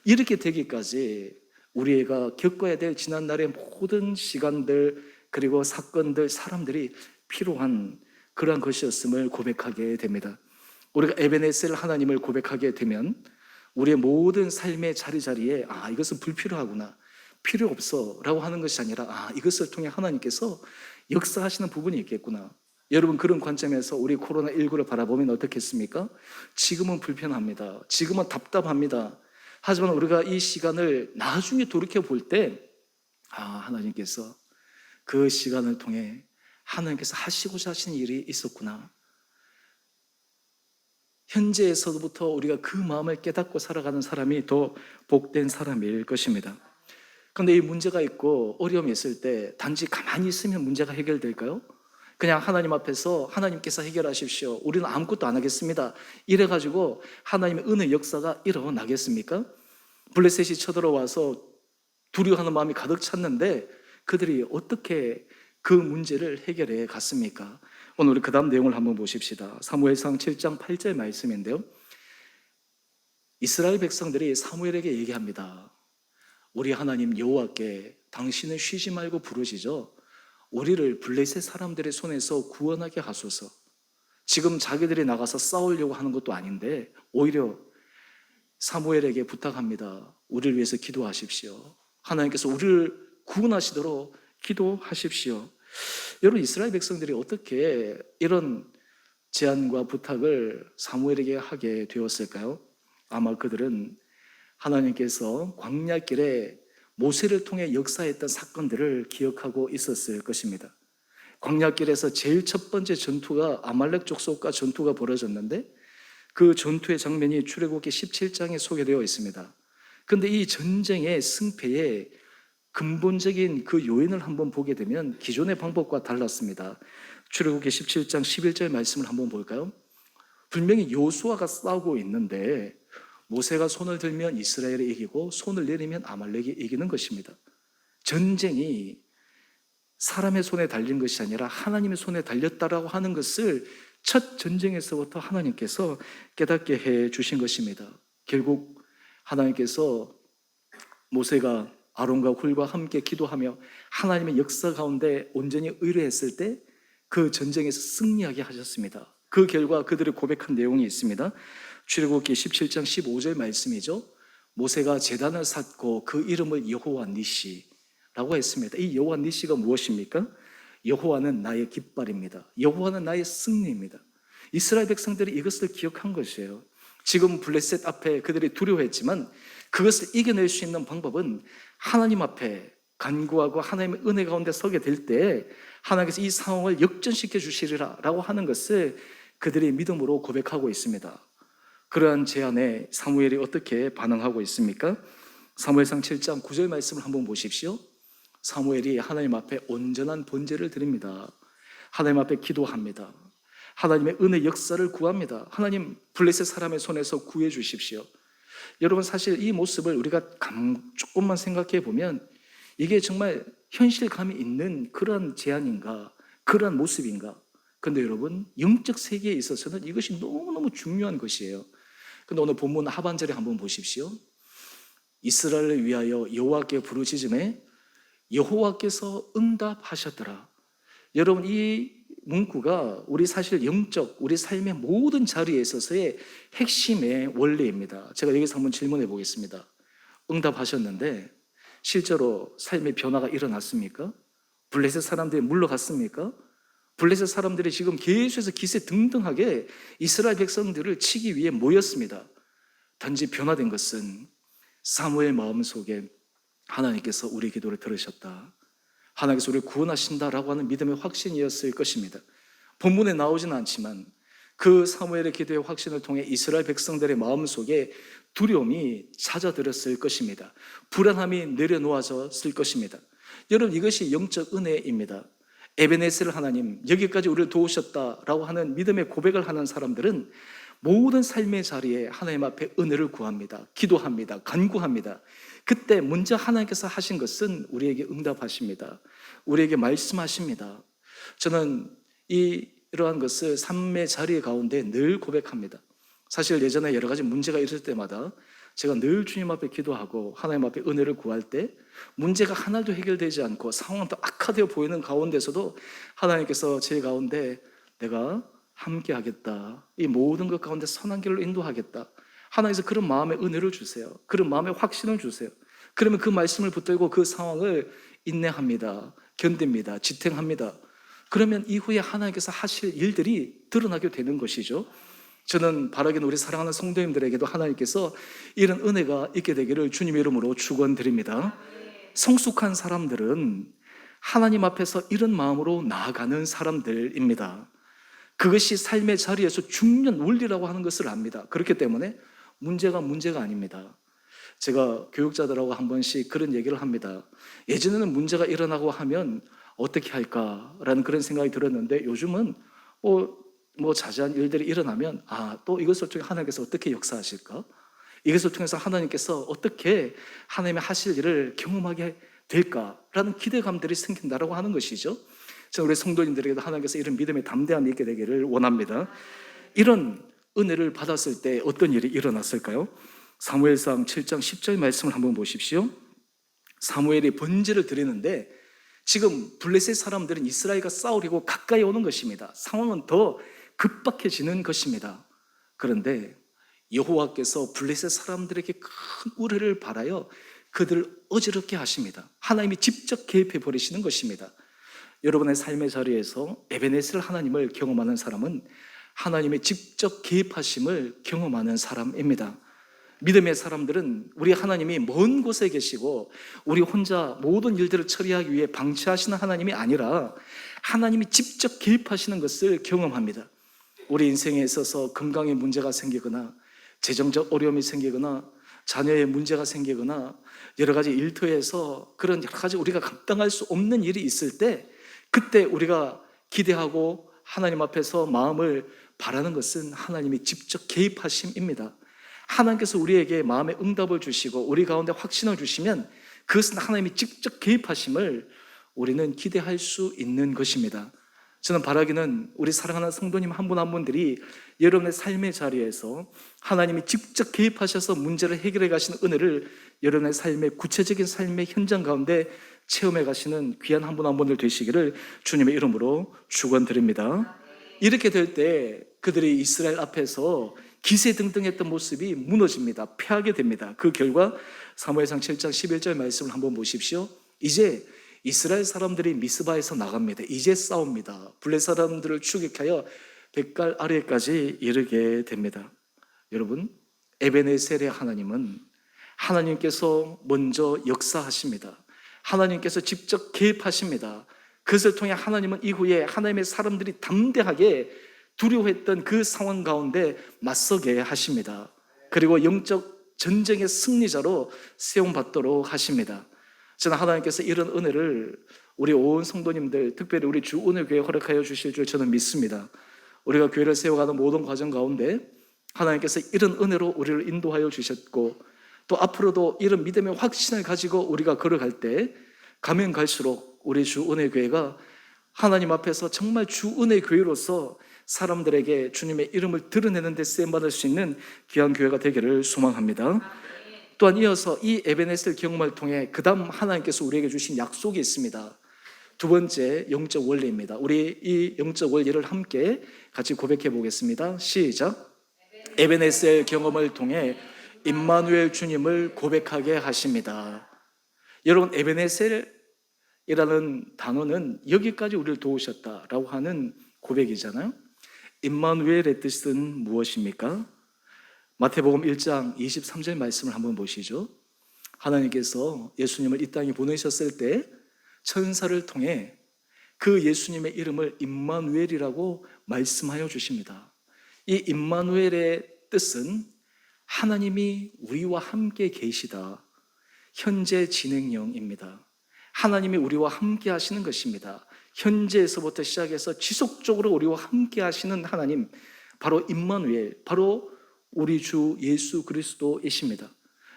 이렇게 되기까지 우리가 겪어야 될 지난날의 모든 시간들 그리고 사건들, 사람들이 필요한 그러한 것이었음을 고백하게 됩니다. 우리가 에베네셀 하나님을 고백하게 되면 우리의 모든 삶의 자리자리에 이것은 불필요하구나, 필요 없어 라고 하는 것이 아니라 이것을 통해 하나님께서 역사하시는 부분이 있겠구나, 여러분, 그런 관점에서 우리 코로나19를 바라보면 어떻겠습니까? 지금은 불편합니다. 지금은 답답합니다. 하지만 우리가 이 시간을 나중에 돌이켜 볼 때, 하나님께서 그 시간을 통해 하나님께서 하시고자 하신 일이 있었구나. 현재에서부터 우리가 그 마음을 깨닫고 살아가는 사람이 더 복된 사람일 것입니다. 그런데 이 문제가 있고 어려움이 있을 때 단지 가만히 있으면 문제가 해결될까요? 그냥 하나님 앞에서 하나님께서 해결하십시오, 우리는 아무것도 안 하겠습니다, 이래가지고 하나님의 은혜 역사가 일어나겠습니까? 블레셋이 쳐들어와서 두려워하는 마음이 가득 찼는데 그들이 어떻게 그 문제를 해결해 갔습니까? 오늘 우리 그 다음 내용을 한번 보십시다. 사무엘상 7장 8절 말씀인데요, 이스라엘 백성들이 사무엘에게 얘기합니다. 우리 하나님 여호와께 당신은 쉬지 말고 부르시죠, 우리를 블레셋 사람들의 손에서 구원하게 하소서. 지금 자기들이 나가서 싸우려고 하는 것도 아닌데 오히려 사무엘에게 부탁합니다. 우리를 위해서 기도하십시오. 하나님께서 우리를 구원하시도록 기도하십시오. 여러분, 이스라엘 백성들이 어떻게 이런 제안과 부탁을 사무엘에게 하게 되었을까요? 아마 그들은 하나님께서 광야길에 모세를 통해 역사했던 사건들을 기억하고 있었을 것입니다. 광야길에서 제일 첫 번째 전투가 아말렉 족속과 전투가 벌어졌는데 그 전투의 장면이 출애굽기 17장에 소개되어 있습니다. 그런데 이 전쟁의 승패의 근본적인 그 요인을 한번 보게 되면 기존의 방법과 달랐습니다. 출애굽기 17장 11절 말씀을 한번 볼까요? 분명히 여호수아가 싸우고 있는데 모세가 손을 들면 이스라엘이 이기고 손을 내리면 아말렉이 이기는 것입니다. 전쟁이 사람의 손에 달린 것이 아니라 하나님의 손에 달렸다라고 하는 것을 첫 전쟁에서부터 하나님께서 깨닫게 해 주신 것입니다. 결국 하나님께서 모세가 아론과 훌과 함께 기도하며 하나님의 역사 가운데 온전히 의뢰했을 때 그 전쟁에서 승리하게 하셨습니다. 그 결과 그들이 고백한 내용이 있습니다. 출애굽기 17장 15절 말씀이죠. 모세가 제단을 쌓고 그 이름을 여호와 니시라고 했습니다. 이 여호와 니시가 무엇입니까? 여호와는 나의 깃발입니다. 여호와는 나의 승리입니다. 이스라엘 백성들이 이것을 기억한 것이에요. 지금 블레셋 앞에 그들이 두려워했지만 그것을 이겨낼 수 있는 방법은 하나님 앞에 간구하고 하나님의 은혜 가운데 서게 될 때 하나님께서 이 상황을 역전시켜 주시리라 라고 하는 것을 그들이 믿음으로 고백하고 있습니다. 그러한 제안에 사무엘이 어떻게 반응하고 있습니까? 사무엘상 7장 9절 말씀을 한번 보십시오. 사무엘이 하나님 앞에 온전한 번제를 드립니다. 하나님 앞에 기도합니다. 하나님의 은혜 역사를 구합니다. 하나님, 블레셋 사람의 손에서 구해 주십시오. 여러분, 사실 이 모습을 우리가 조금만 생각해 보면 이게 정말 현실감이 있는 그런 제안인가, 그런 모습인가? 근데 여러분, 영적 세계에 있어서는 이것이 너무너무 중요한 것이에요. 근데 오늘 본문 하반절에 한번 보십시오. 이스라엘을 위하여 여호와께 부르짖음에 여호와께서 응답하셨더라. 여러분, 이 문구가 우리 사실 영적, 우리 삶의 모든 자리에 있어서의 핵심의 원리입니다. 제가 여기서 한번 질문해 보겠습니다. 응답하셨는데 실제로 삶의 변화가 일어났습니까? 블레셋 사람들이 물러갔습니까? 블레셋 사람들이 지금 계속해서 기세등등하게 이스라엘 백성들을 치기 위해 모였습니다. 단지 변화된 것은 사무엘 마음속에 하나님께서 우리 기도를 들으셨다, 하나님께서 우리를 구원하신다라고 하는 믿음의 확신이었을 것입니다. 본문에 나오지는 않지만 그 사무엘의 기도의 확신을 통해 이스라엘 백성들의 마음속에 두려움이 잦아들었을 것입니다. 불안함이 내려놓아졌을 것입니다. 여러분, 이것이 영적 은혜입니다. 에베네셀 하나님, 여기까지 우리를 도우셨다라고 하는 믿음의 고백을 하는 사람들은 모든 삶의 자리에 하나님 앞에 은혜를 구합니다. 기도합니다. 간구합니다. 그때 먼저 하나님께서 하신 것은 우리에게 응답하십니다. 우리에게 말씀하십니다. 저는 이러한 것을 삶의 자리 가운데 늘 고백합니다. 사실 예전에 여러 가지 문제가 있을 때마다 제가 늘 주님 앞에 기도하고 하나님 앞에 은혜를 구할 때 문제가 하나도 해결되지 않고 상황도 악화되어 보이는 가운데서도 하나님께서 제 가운데 내가 함께 하겠다, 이 모든 것 가운데 선한 길로 인도하겠다, 하나님께서 그런 마음의 은혜를 주세요. 그런 마음의 확신을 주세요. 그러면 그 말씀을 붙들고 그 상황을 인내합니다. 견딥니다. 지탱합니다. 그러면 이후에 하나님께서 하실 일들이 드러나게 되는 것이죠. 저는 바라기는 우리 사랑하는 성도님들에게도 하나님께서 이런 은혜가 있게 되기를 주님의 이름으로 축원드립니다. 성숙한 사람들은 하나님 앞에서 이런 마음으로 나아가는 사람들입니다. 그것이 삶의 자리에서 중요한 원리라고 하는 것을 압니다. 그렇기 때문에 문제가 아닙니다. 제가 교육자들하고 한 번씩 그런 얘기를 합니다. 예전에는 문제가 일어나고 하면 어떻게 할까라는 그런 생각이 들었는데, 요즘은 자세한 일들이 일어나면 또 이것을 통해 하나님께서 어떻게 역사하실까? 이것을 통해서 하나님께서 어떻게 하나님의 하실 일을 경험하게 될까라는 기대감들이 생긴다라고 하는 것이죠. 저는 우리 성도님들에게도 하나님께서 이런 믿음의 담대함이 있게 되기를 원합니다. 이런 은혜를 받았을 때 어떤 일이 일어났을까요? 사무엘상 7장 10절 말씀을 한번 보십시오. 사무엘이 번제를 드리는데 지금 블레셋 사람들은 이스라엘과 싸우려고 가까이 오는 것입니다. 상황은 더 급박해지는 것입니다. 그런데 여호와께서 블레셋 사람들에게 큰 우레를 발하여 그들을 어지럽게 하십니다. 하나님이 직접 개입해 버리시는 것입니다. 여러분의 삶의 자리에서 에베네셀 하나님을 경험하는 사람은 하나님의 직접 개입하심을 경험하는 사람입니다. 믿음의 사람들은 우리 하나님이 먼 곳에 계시고 우리 혼자 모든 일들을 처리하기 위해 방치하시는 하나님이 아니라 하나님이 직접 개입하시는 것을 경험합니다. 우리 인생에 있어서 건강에 문제가 생기거나 재정적 어려움이 생기거나 자녀의 문제가 생기거나 여러 가지 일터에서 그런 여러 가지 우리가 감당할 수 없는 일이 있을 때, 그때 우리가 기대하고 하나님 앞에서 마음을 바라는 것은 하나님이 직접 개입하심입니다. 하나님께서 우리에게 마음의 응답을 주시고 우리 가운데 확신을 주시면 그것은 하나님이 직접 개입하심을 우리는 기대할 수 있는 것입니다. 저는 바라기는 우리 사랑하는 성도님 한 분 한 분들이 여러분의 삶의 자리에서 하나님이 직접 개입하셔서 문제를 해결해 가시는 은혜를 여러분의 삶의 구체적인 삶의 현장 가운데 체험해 가시는 귀한 한 분 한 분들 되시기를 주님의 이름으로 축원드립니다. 이렇게 될 때 그들이 이스라엘 앞에서 기세등등했던 모습이 무너집니다. 패하게 됩니다. 그 결과 사무엘상 7장 11절 말씀을 한번 보십시오. 이제 이스라엘 사람들이 미스바에서 나갑니다. 이제 싸웁니다. 블레셋 사람들을 추격하여 백갈 아래까지 이르게 됩니다. 여러분, 에베네셀의 하나님은 하나님께서 먼저 역사하십니다. 하나님께서 직접 개입하십니다. 그것을 통해 하나님은 이후에 하나님의 사람들이 담대하게 두려워했던 그 상황 가운데 맞서게 하십니다. 그리고 영적 전쟁의 승리자로 세움받도록 하십니다. 저는 하나님께서 이런 은혜를 우리 온 성도님들, 특별히 우리 주은혜교회 허락하여 주실 줄 저는 믿습니다. 우리가 교회를 세워가는 모든 과정 가운데 하나님께서 이런 은혜로 우리를 인도하여 주셨고, 또 앞으로도 이런 믿음의 확신을 가지고 우리가 걸어갈 때 가면 갈수록 우리 주은혜교회가 하나님 앞에서 정말 주은혜교회로서 사람들에게 주님의 이름을 드러내는 데 쓰임받을 수 있는 귀한 교회가 되기를 소망합니다. 또한 이어서 이 에베네셀 경험을 통해 그 다음 하나님께서 우리에게 주신 약속이 있습니다. 두 번째 영적 원리입니다. 우리 이 영적 원리를 함께 같이 고백해 보겠습니다. 시작. 에베네셀 경험을 통해 임마누엘 주님을 고백하게 하십니다. 여러분, 에베네셀이라는 단어는 여기까지 우리를 도우셨다라고 하는 고백이잖아요. 임마누엘의 뜻은 무엇입니까? 마태복음 1장 23절 말씀을 한번 보시죠. 하나님께서 예수님을 이 땅에 보내셨을 때 천사를 통해 그 예수님의 이름을 임마누엘이라고 말씀하여 주십니다. 이 임마누엘의 뜻은 하나님이 우리와 함께 계시다, 현재 진행형입니다. 하나님이 우리와 함께 하시는 것입니다. 현재에서부터 시작해서 지속적으로 우리와 함께 하시는 하나님, 바로 임마누엘, 바로 우리 주 예수 그리스도이십니다.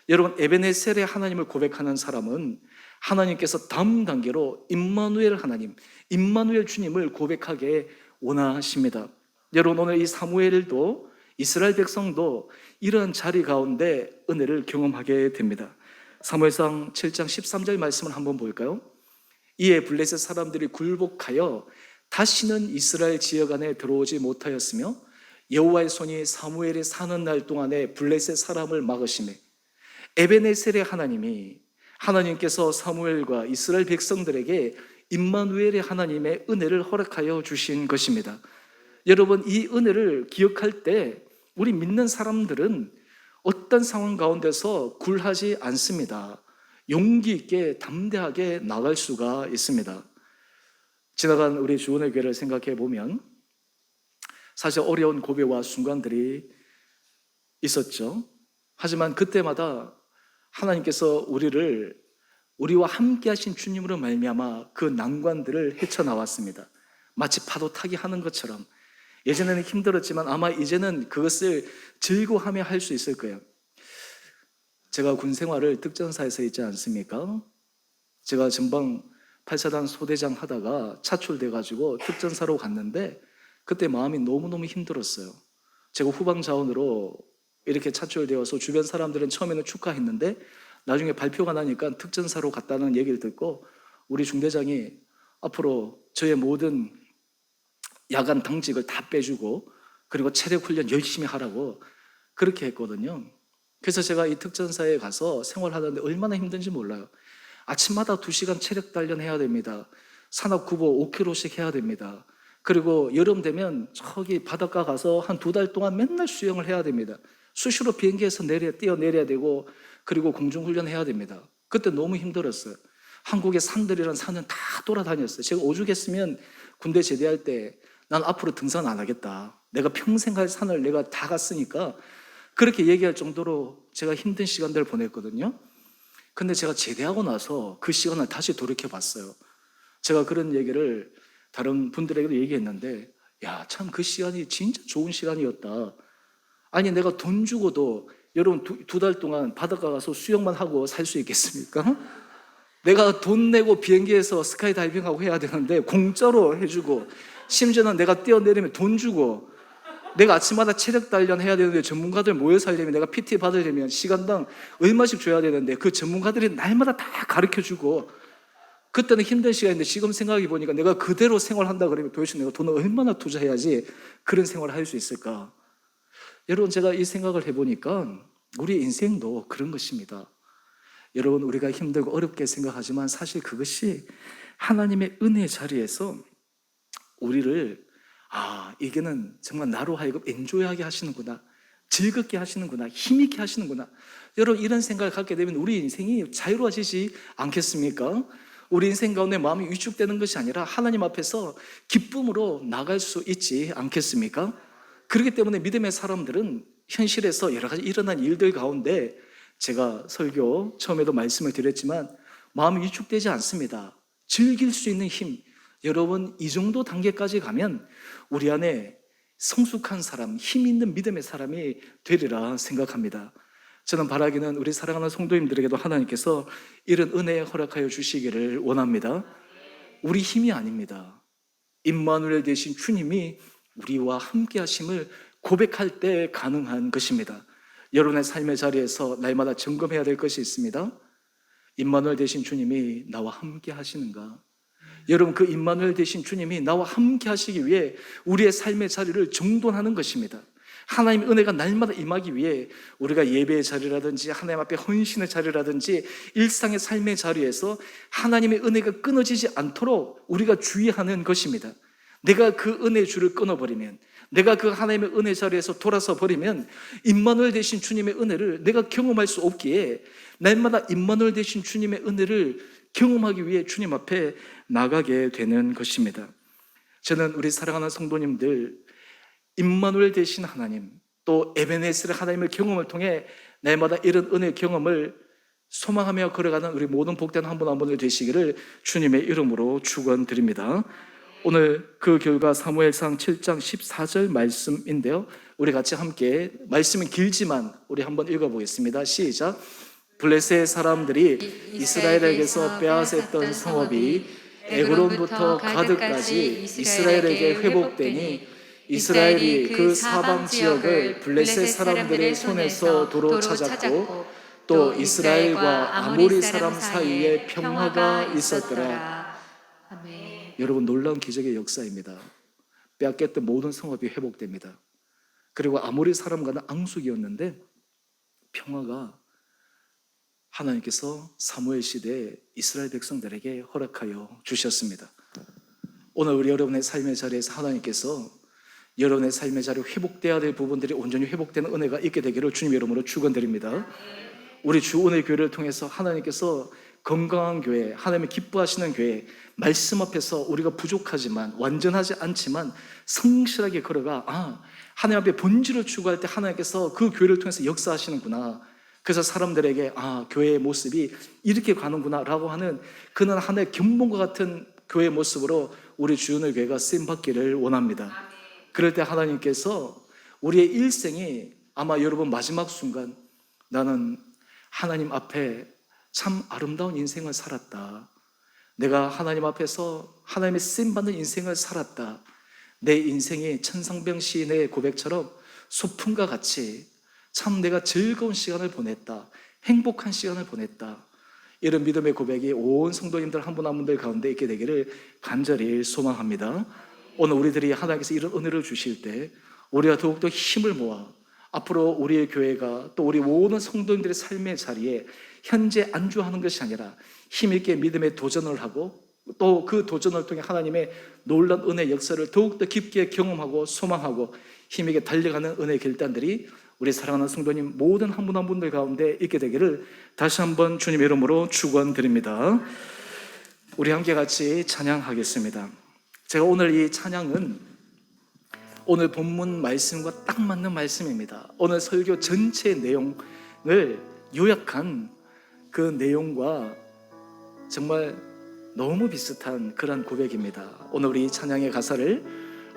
여러분, 에베네셀의 하나님을 고백하는 사람은 하나님께서 다음 단계로 임마누엘 하나님, 임마누엘 주님을 고백하게 원하십니다. 여러분, 오늘 이 사무엘도 이스라엘 백성도 이러한 자리 가운데 은혜를 경험하게 됩니다. 사무엘상 7장 13절 말씀을 한번 볼까요? 이에 블레셋 사람들이 굴복하여 다시는 이스라엘 지역 안에 들어오지 못하였으며 여호와의 손이 사무엘이 사는 날 동안에 블레셋 사람을 막으시매, 에베네셀의 하나님이, 하나님께서 사무엘과 이스라엘 백성들에게 임마누엘의 하나님의 은혜를 허락하여 주신 것입니다. 여러분, 이 은혜를 기억할 때 우리 믿는 사람들은 어떤 상황 가운데서 굴하지 않습니다. 용기 있게 담대하게 나갈 수가 있습니다. 지나간 우리 주원의 교회를 생각해 보면 사실 어려운 고비와 순간들이 있었죠. 하지만 그때마다 하나님께서 우리와 함께 하신 주님으로 말미암아 그 난관들을 헤쳐나왔습니다. 마치 파도 타기 하는 것처럼. 예전에는 힘들었지만 아마 이제는 그것을 즐거워하며 할 수 있을 거예요. 제가 군 생활을 특전사에서 했지 않습니까? 제가 전방 8사단 소대장 하다가 차출돼가지고 특전사로 갔는데 그때 마음이 너무너무 힘들었어요. 제가 후방 자원으로 이렇게 차출되어서 주변 사람들은 처음에는 축하했는데 나중에 발표가 나니까 특전사로 갔다는 얘기를 듣고 우리 중대장이 앞으로 저의 모든 야간 당직을 다 빼주고 그리고 체력 훈련 열심히 하라고 그렇게 했거든요. 그래서 제가 이 특전사에 가서 생활하는데 얼마나 힘든지 몰라요. 아침마다 2시간 체력 단련해야 됩니다. 산악 구보 5km씩 해야 됩니다. 그리고 여름 되면 저기 바닷가 가서 한 2달 동안 맨날 수영을 해야 됩니다. 수시로 비행기에서 뛰어내려야 되고 그리고 공중훈련 해야 됩니다. 그때 너무 힘들었어요. 한국의 산들이란 산은 다 돌아다녔어요. 제가 오죽했으면 군대 제대할 때 난 앞으로 등산 안 하겠다. 내가 평생 갈 산을 내가 다 갔으니까 그렇게 얘기할 정도로 제가 힘든 시간들을 보냈거든요. 근데 제가 제대하고 나서 그 시간을 다시 돌이켜 봤어요. 제가 그런 얘기를 다른 분들에게도 얘기했는데 야, 참 그 시간이 진짜 좋은 시간이었다. 아니 내가 돈 주고도 여러분 2달 동안 바닷가 가서 수영만 하고 살 수 있겠습니까? 내가 돈 내고 비행기에서 스카이다이빙하고 해야 되는데 공짜로 해주고 심지어는 내가 뛰어내리면 돈 주고 내가 아침마다 체력 단련해야 되는데 전문가들 모여서 하려면 내가 PT 받으려면 시간당 얼마씩 줘야 되는데 그 전문가들이 날마다 다 가르쳐주고 그때는 힘든 시간인데 지금 생각해 보니까 내가 그대로 생활한다 그러면 도대체 내가 돈을 얼마나 투자해야지 그런 생활을 할 수 있을까? 여러분 제가 이 생각을 해보니까 우리 인생도 그런 것입니다. 여러분 우리가 힘들고 어렵게 생각하지만 사실 그것이 하나님의 은혜 자리에서 우리를 이게는 정말 나로 하여금 엔조이하게 하시는구나, 즐겁게 하시는구나, 힘있게 하시는구나. 여러분 이런 생각을 갖게 되면 우리 인생이 자유로워지지 않겠습니까? 우리 인생 가운데 마음이 위축되는 것이 아니라 하나님 앞에서 기쁨으로 나갈 수 있지 않겠습니까? 그렇기 때문에 믿음의 사람들은 현실에서 여러 가지 일어난 일들 가운데 제가 설교 처음에도 말씀을 드렸지만 마음이 위축되지 않습니다. 즐길 수 있는 힘, 여러분 이 정도 단계까지 가면 우리 안에 성숙한 사람, 힘 있는 믿음의 사람이 되리라 생각합니다. 저는 바라기는 우리 사랑하는 성도님들에게도 하나님께서 이런 은혜 허락하여 주시기를 원합니다. 우리 힘이 아닙니다. 임마누엘 되신 주님이 우리와 함께 하심을 고백할 때 가능한 것입니다. 여러분의 삶의 자리에서 날마다 점검해야 될 것이 있습니다. 임마누엘 되신 주님이 나와 함께 하시는가? 여러분 그 임마누엘 되신 주님이 나와 함께 하시기 위해 우리의 삶의 자리를 정돈하는 것입니다. 하나님의 은혜가 날마다 임하기 위해 우리가 예배의 자리라든지 하나님 앞에 헌신의 자리라든지 일상의 삶의 자리에서 하나님의 은혜가 끊어지지 않도록 우리가 주의하는 것입니다. 내가 그 은혜의 줄을 끊어버리면, 내가 그 하나님의 은혜 자리에서 돌아서 버리면 임마누엘 되신 주님의 은혜를 내가 경험할 수 없기에 날마다 임마누엘 되신 주님의 은혜를 경험하기 위해 주님 앞에 나가게 되는 것입니다. 저는 우리 사랑하는 성도님들 임마누엘 되신 하나님 또 에베네스를 하나님의 경험을 통해 날마다 이런 은혜 경험을 소망하며 걸어가는 우리 모든 복된 한 분 한 분들 되시기를 주님의 이름으로 축원드립니다. 오늘 그 결과 사무엘상 7장 14절 말씀인데요, 우리 같이 함께 말씀은 길지만 우리 한번 읽어보겠습니다. 시작. 블레셋 사람들이 이스라엘에게서 빼앗았던 성읍이 에그론부터 가드까지 이스라엘에게 회복되니 이스라엘이 그 사방 지역을 블레셋 사람들의 손에서 도로 찾았고 또 이스라엘과 아모리 사람 사이에 평화가 있었더라. 아멘. 여러분 놀라운 기적의 역사입니다. 빼앗겼던 모든 성읍이 회복됩니다. 그리고 아모리 사람과는 앙숙이었는데 평화가 하나님께서 사무엘 시대에 이스라엘 백성들에게 허락하여 주셨습니다. 오늘 우리 여러분의 삶의 자리에서 하나님께서 여러분의 삶의 자리에 회복되어야 될 부분들이 온전히 회복되는 은혜가 있게 되기를 주님의 이름으로 축원드립니다. 우리 주오늘 교회를 통해서 하나님께서 건강한 교회, 하나님이 기뻐하시는 교회, 말씀 앞에서 우리가 부족하지만 완전하지 않지만 성실하게 걸어가 하나님 앞에 본질을 추구할 때 하나님께서 그 교회를 통해서 역사하시는구나. 그래서 사람들에게 교회의 모습이 이렇게 가는구나 라고 하는 그는 하나의 견본과 같은 교회의 모습으로 우리 주오늘 교회가 쓰임받기를 원합니다. 그럴 때 하나님께서 우리의 일생이 아마 여러분 마지막 순간 나는 하나님 앞에 참 아름다운 인생을 살았다. 내가 하나님 앞에서 하나님의 쓰임받는 인생을 살았다. 내 인생이 천상병 시인의 고백처럼 소풍과 같이 참 내가 즐거운 시간을 보냈다. 행복한 시간을 보냈다. 이런 믿음의 고백이 온 성도님들 한 분 한 분들 가운데 있게 되기를 간절히 소망합니다. 오늘 우리들이 하나님께서 이런 은혜를 주실 때 우리가 더욱더 힘을 모아 앞으로 우리의 교회가 또 우리 모든 성도님들의 삶의 자리에 현재 안주하는 것이 아니라 힘있게 믿음의 도전을 하고 또 그 도전을 통해 하나님의 놀라운 은혜 역사를 더욱더 깊게 경험하고 소망하고 힘있게 달려가는 은혜의 결단들이 우리 사랑하는 성도님 모든 한 분 한 분들 가운데 있게 되기를 다시 한번 주님의 이름으로 축원드립니다. 우리 함께 같이 찬양하겠습니다. 제가 오늘 이 찬양은 오늘 본문 말씀과 딱 맞는 말씀입니다. 오늘 설교 전체 내용을 요약한 그 내용과 정말 너무 비슷한 그런 고백입니다. 오늘 우리 찬양의 가사를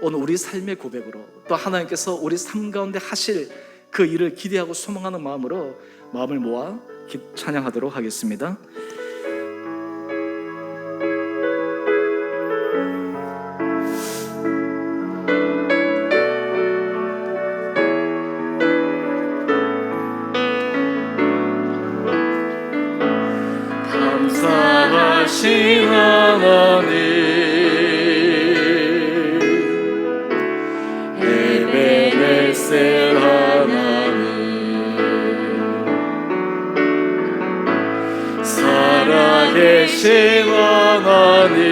오늘 우리 삶의 고백으로 또 하나님께서 우리 삶 가운데 하실 그 일을 기대하고 소망하는 마음으로 마음을 모아 찬양하도록 하겠습니다. 감사하신 하나님 에베네셀 하나님 살아계신 하나님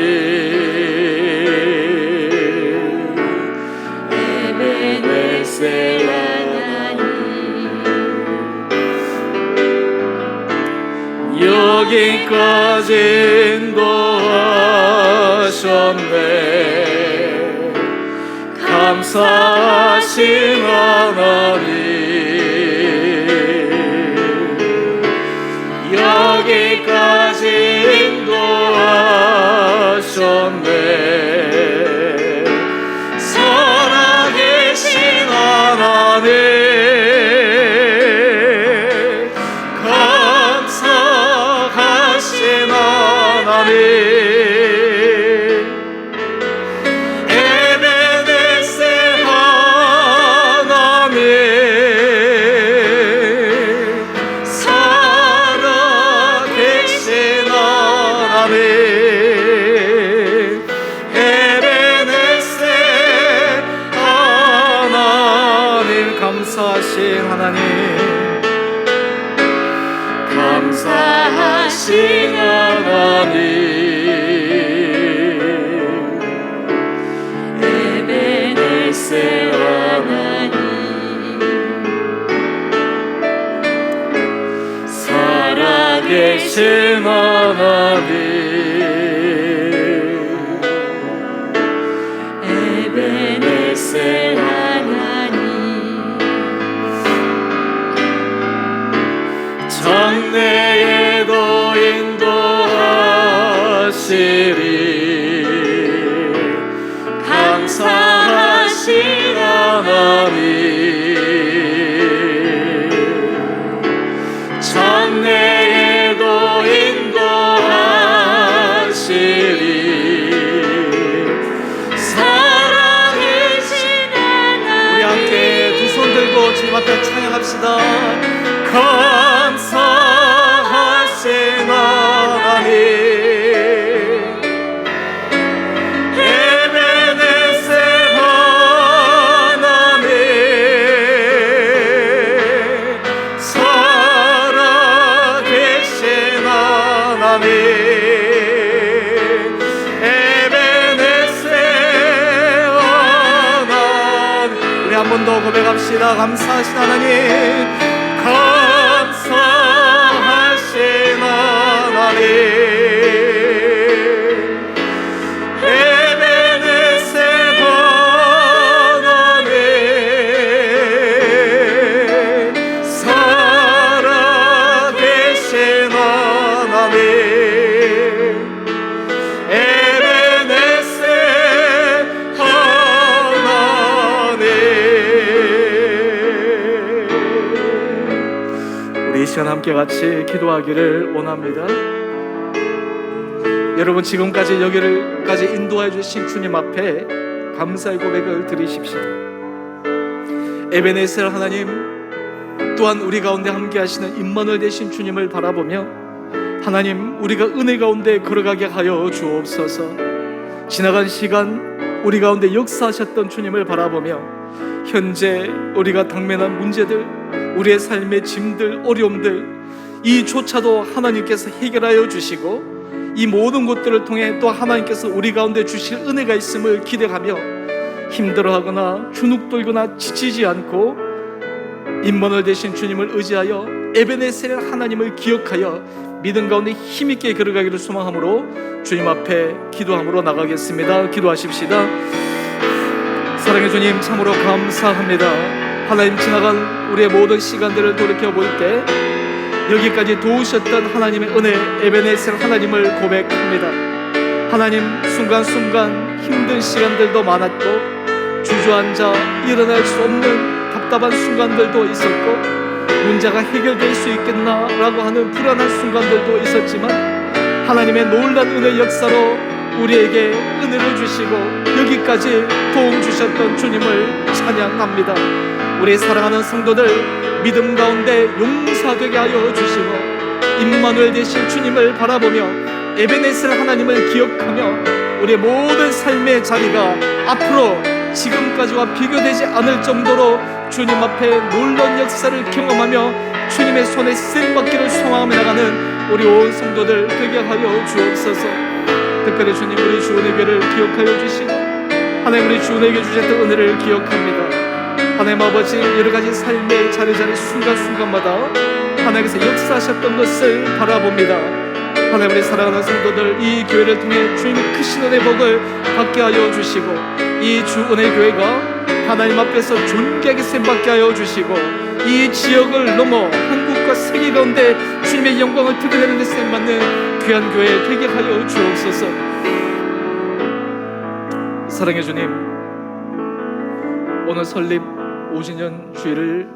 에베네셀 여기까지 인도하셨네. 감사하신 하나님 여기까지 인도하셨네. 살아계신 하나님 에베네셀 하나님 살아계신 하나님 에베네셀 하나님 감사하신 하나님 감사하신 하나님 에베네셀 하나님 살아계신 하나님 에베네셀 하나님 장래에도 인도하시리 감사하신 하나님 장래에도 인도하시리 살아계신 하나님 우리 함께 두 손 들고 주님 앞에 찬양합시다. 감사하신 하나님 에베네셀 하나님 살아계신 하나님, 에베네셀 하나님. 우리 한 번 더 고백합시다. 감사하신 하나님, 감사하신 하나님, 에베네셀 하나님, 살아계신 하나님, 에베네셀 하나님. 우리 이 시간 함께 같이 기도하기를 원합니다. 여러분, 지금까지 여기를까지 인도해 주신 주님 앞에 감사의 고백을 드리십시오. 에베네셀 하나님, 또한 우리 가운데 함께 하시는 임마누엘 되신 주님을 바라보며 하나님, 우리가 은혜 가운데 걸어가게 하여 주옵소서. 지나간 시간 우리 가운데 역사하셨던 주님을 바라보며 현재 우리가 당면한 문제들, 우리의 삶의 짐들, 어려움들, 이조차도 하나님께서 해결하여 주시고 이 모든 것들을 통해 또 하나님께서 우리 가운데 주실 은혜가 있음을 기대하며 힘들어하거나 주눅들거나 지치지 않고 임마누엘 되신 주님을 의지하여 에베네셀 하나님을 기억하여 믿음 가운데 힘있게 걸어가기를 소망함으로 주님 앞에 기도함으로 나가겠습니다. 기도하십시다. 사랑의 주님, 참으로 감사합니다. 하나님, 지나간 우리의 모든 시간들을 돌이켜볼 때 여기까지 도우셨던 하나님의 은혜, 에베네셀 하나님을 고백합니다. 하나님, 순간순간 힘든 시간들도 많았고 주저앉아 일어날 수 없는 답답한 순간들도 있었고 문제가 해결될 수 있겠나라고 하는 불안한 순간들도 있었지만 하나님의 놀라운 은혜 역사로 우리에게 은혜를 주시고 여기까지 도움 주셨던 주님을 찬양합니다. 우리 사랑하는 성도들, 믿음 가운데 용사되게 하여 주시고 임마누엘 되신 주님을 바라보며 에베네셀 하나님을 기억하며 우리의 모든 삶의 자리가 앞으로 지금까지와 비교되지 않을 정도로 주님 앞에 놀라운 역사를 경험하며 주님의 손에 쓰임받기를 소망하며 나가는 우리 온 성도들 되게 하여 주옵소서. 특별히 주님, 우리 주은혜 교회를 기억하여 주시고 하나님, 우리 주은혜에게 주셨던 은혜를 기억합니다. 하나님 아버지, 여러가지 삶의 자리자리 순간순간마다 하나님께서 역사하셨던 것을 바라봅니다. 하나님, 우리 사랑하는 성도들, 이 교회를 통해 주님의 크신 은혜 복을 받게 하여 주시고 이 주은혜 교회가 하나님 앞에서 존귀하게 쓰임받게 하여 주시고 이 지역을 넘어 한국과 세계 가운데 주님의 영광을 드러내는 데 쓰임받는 귀한 교회 되게 하여 주옵소서. 사랑의 주님, 오늘 설립 5주년 주일을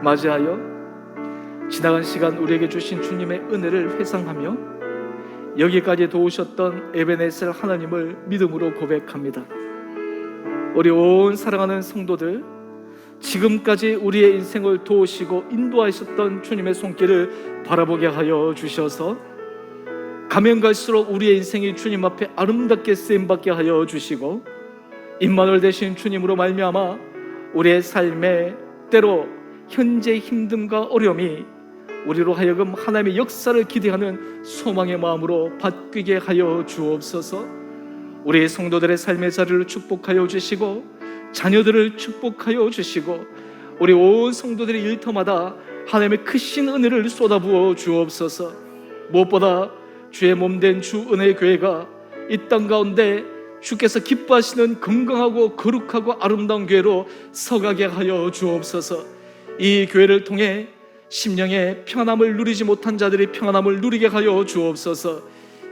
맞이하여 지나간 시간 우리에게 주신 주님의 은혜를 회상하며 여기까지 도우셨던 에베네셀 하나님을 믿음으로 고백합니다. 우리 온 사랑하는 성도들, 지금까지 우리의 인생을 도우시고 인도하셨던 주님의 손길을 바라보게 하여 주셔서 가면 갈수록 우리의 인생이 주님 앞에 아름답게 쓰임받게 하여 주시고 임마누엘 되신 주님으로 말미암아 우리의 삶에 때로 현재의 힘듦과 어려움이 우리로 하여금 하나님의 역사를 기대하는 소망의 마음으로 바뀌게 하여 주옵소서. 우리 성도들의 삶의 자리를 축복하여 주시고 자녀들을 축복하여 주시고 우리 온 성도들의 일터마다 하나님의 크신 은혜를 쏟아부어 주옵소서. 무엇보다 주의 몸된 주 은혜의 교회가 이 땅 가운데 주께서 기뻐하시는 건강하고 거룩하고 아름다운 교회로 서가게 하여 주옵소서. 이 교회를 통해 심령의 평안함을 누리지 못한 자들이 평안함을 누리게 하여 주옵소서.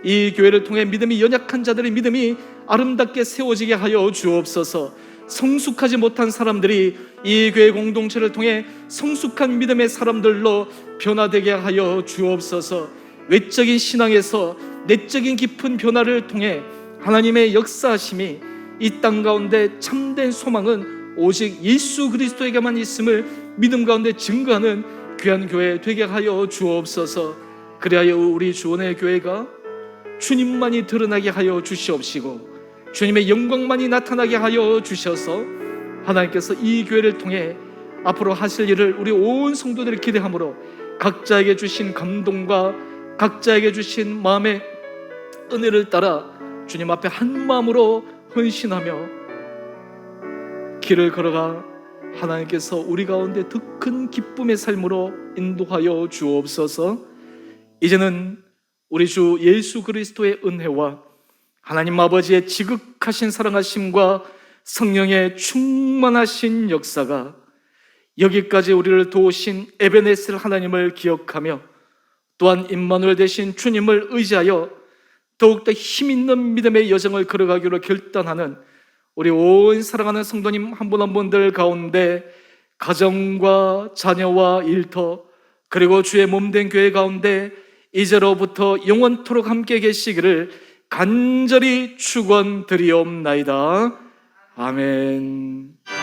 이 교회를 통해 믿음이 연약한 자들의 믿음이 아름답게 세워지게 하여 주옵소서. 성숙하지 못한 사람들이 이 교회 공동체를 통해 성숙한 믿음의 사람들로 변화되게 하여 주옵소서. 외적인 신앙에서 내적인 깊은 변화를 통해 하나님의 역사하심이 이 땅 가운데 참된 소망은 오직 예수 그리스도에게만 있음을 믿음 가운데 증거하는 귀한 교회 되게 하여 주옵소서. 그리하여 우리 주원의 교회가 주님만이 드러나게 하여 주시옵시고 주님의 영광만이 나타나게 하여 주셔서 하나님께서 이 교회를 통해 앞으로 하실 일을 우리 온 성도들이 기대함으로 각자에게 주신 감동과 각자에게 주신 마음의 은혜를 따라 주님 앞에 한 마음으로 헌신하며 길을 걸어가 하나님께서 우리 가운데 더 큰 기쁨의 삶으로 인도하여 주옵소서. 이제는 우리 주 예수 그리스도의 은혜와 하나님 아버지의 지극하신 사랑하심과 성령의 충만하신 역사가 여기까지 우리를 도우신 에베네셀 하나님을 기억하며 또한 임마누엘 되신 주님을 의지하여 더욱더 힘있는 믿음의 여정을 걸어가기로 결단하는 우리 온 사랑하는 성도님 한 분 한 분들 가운데 가정과 자녀와 일터 그리고 주의 몸된 교회 가운데 이제로부터 영원토록 함께 계시기를 간절히 축원드리옵나이다. 아멘.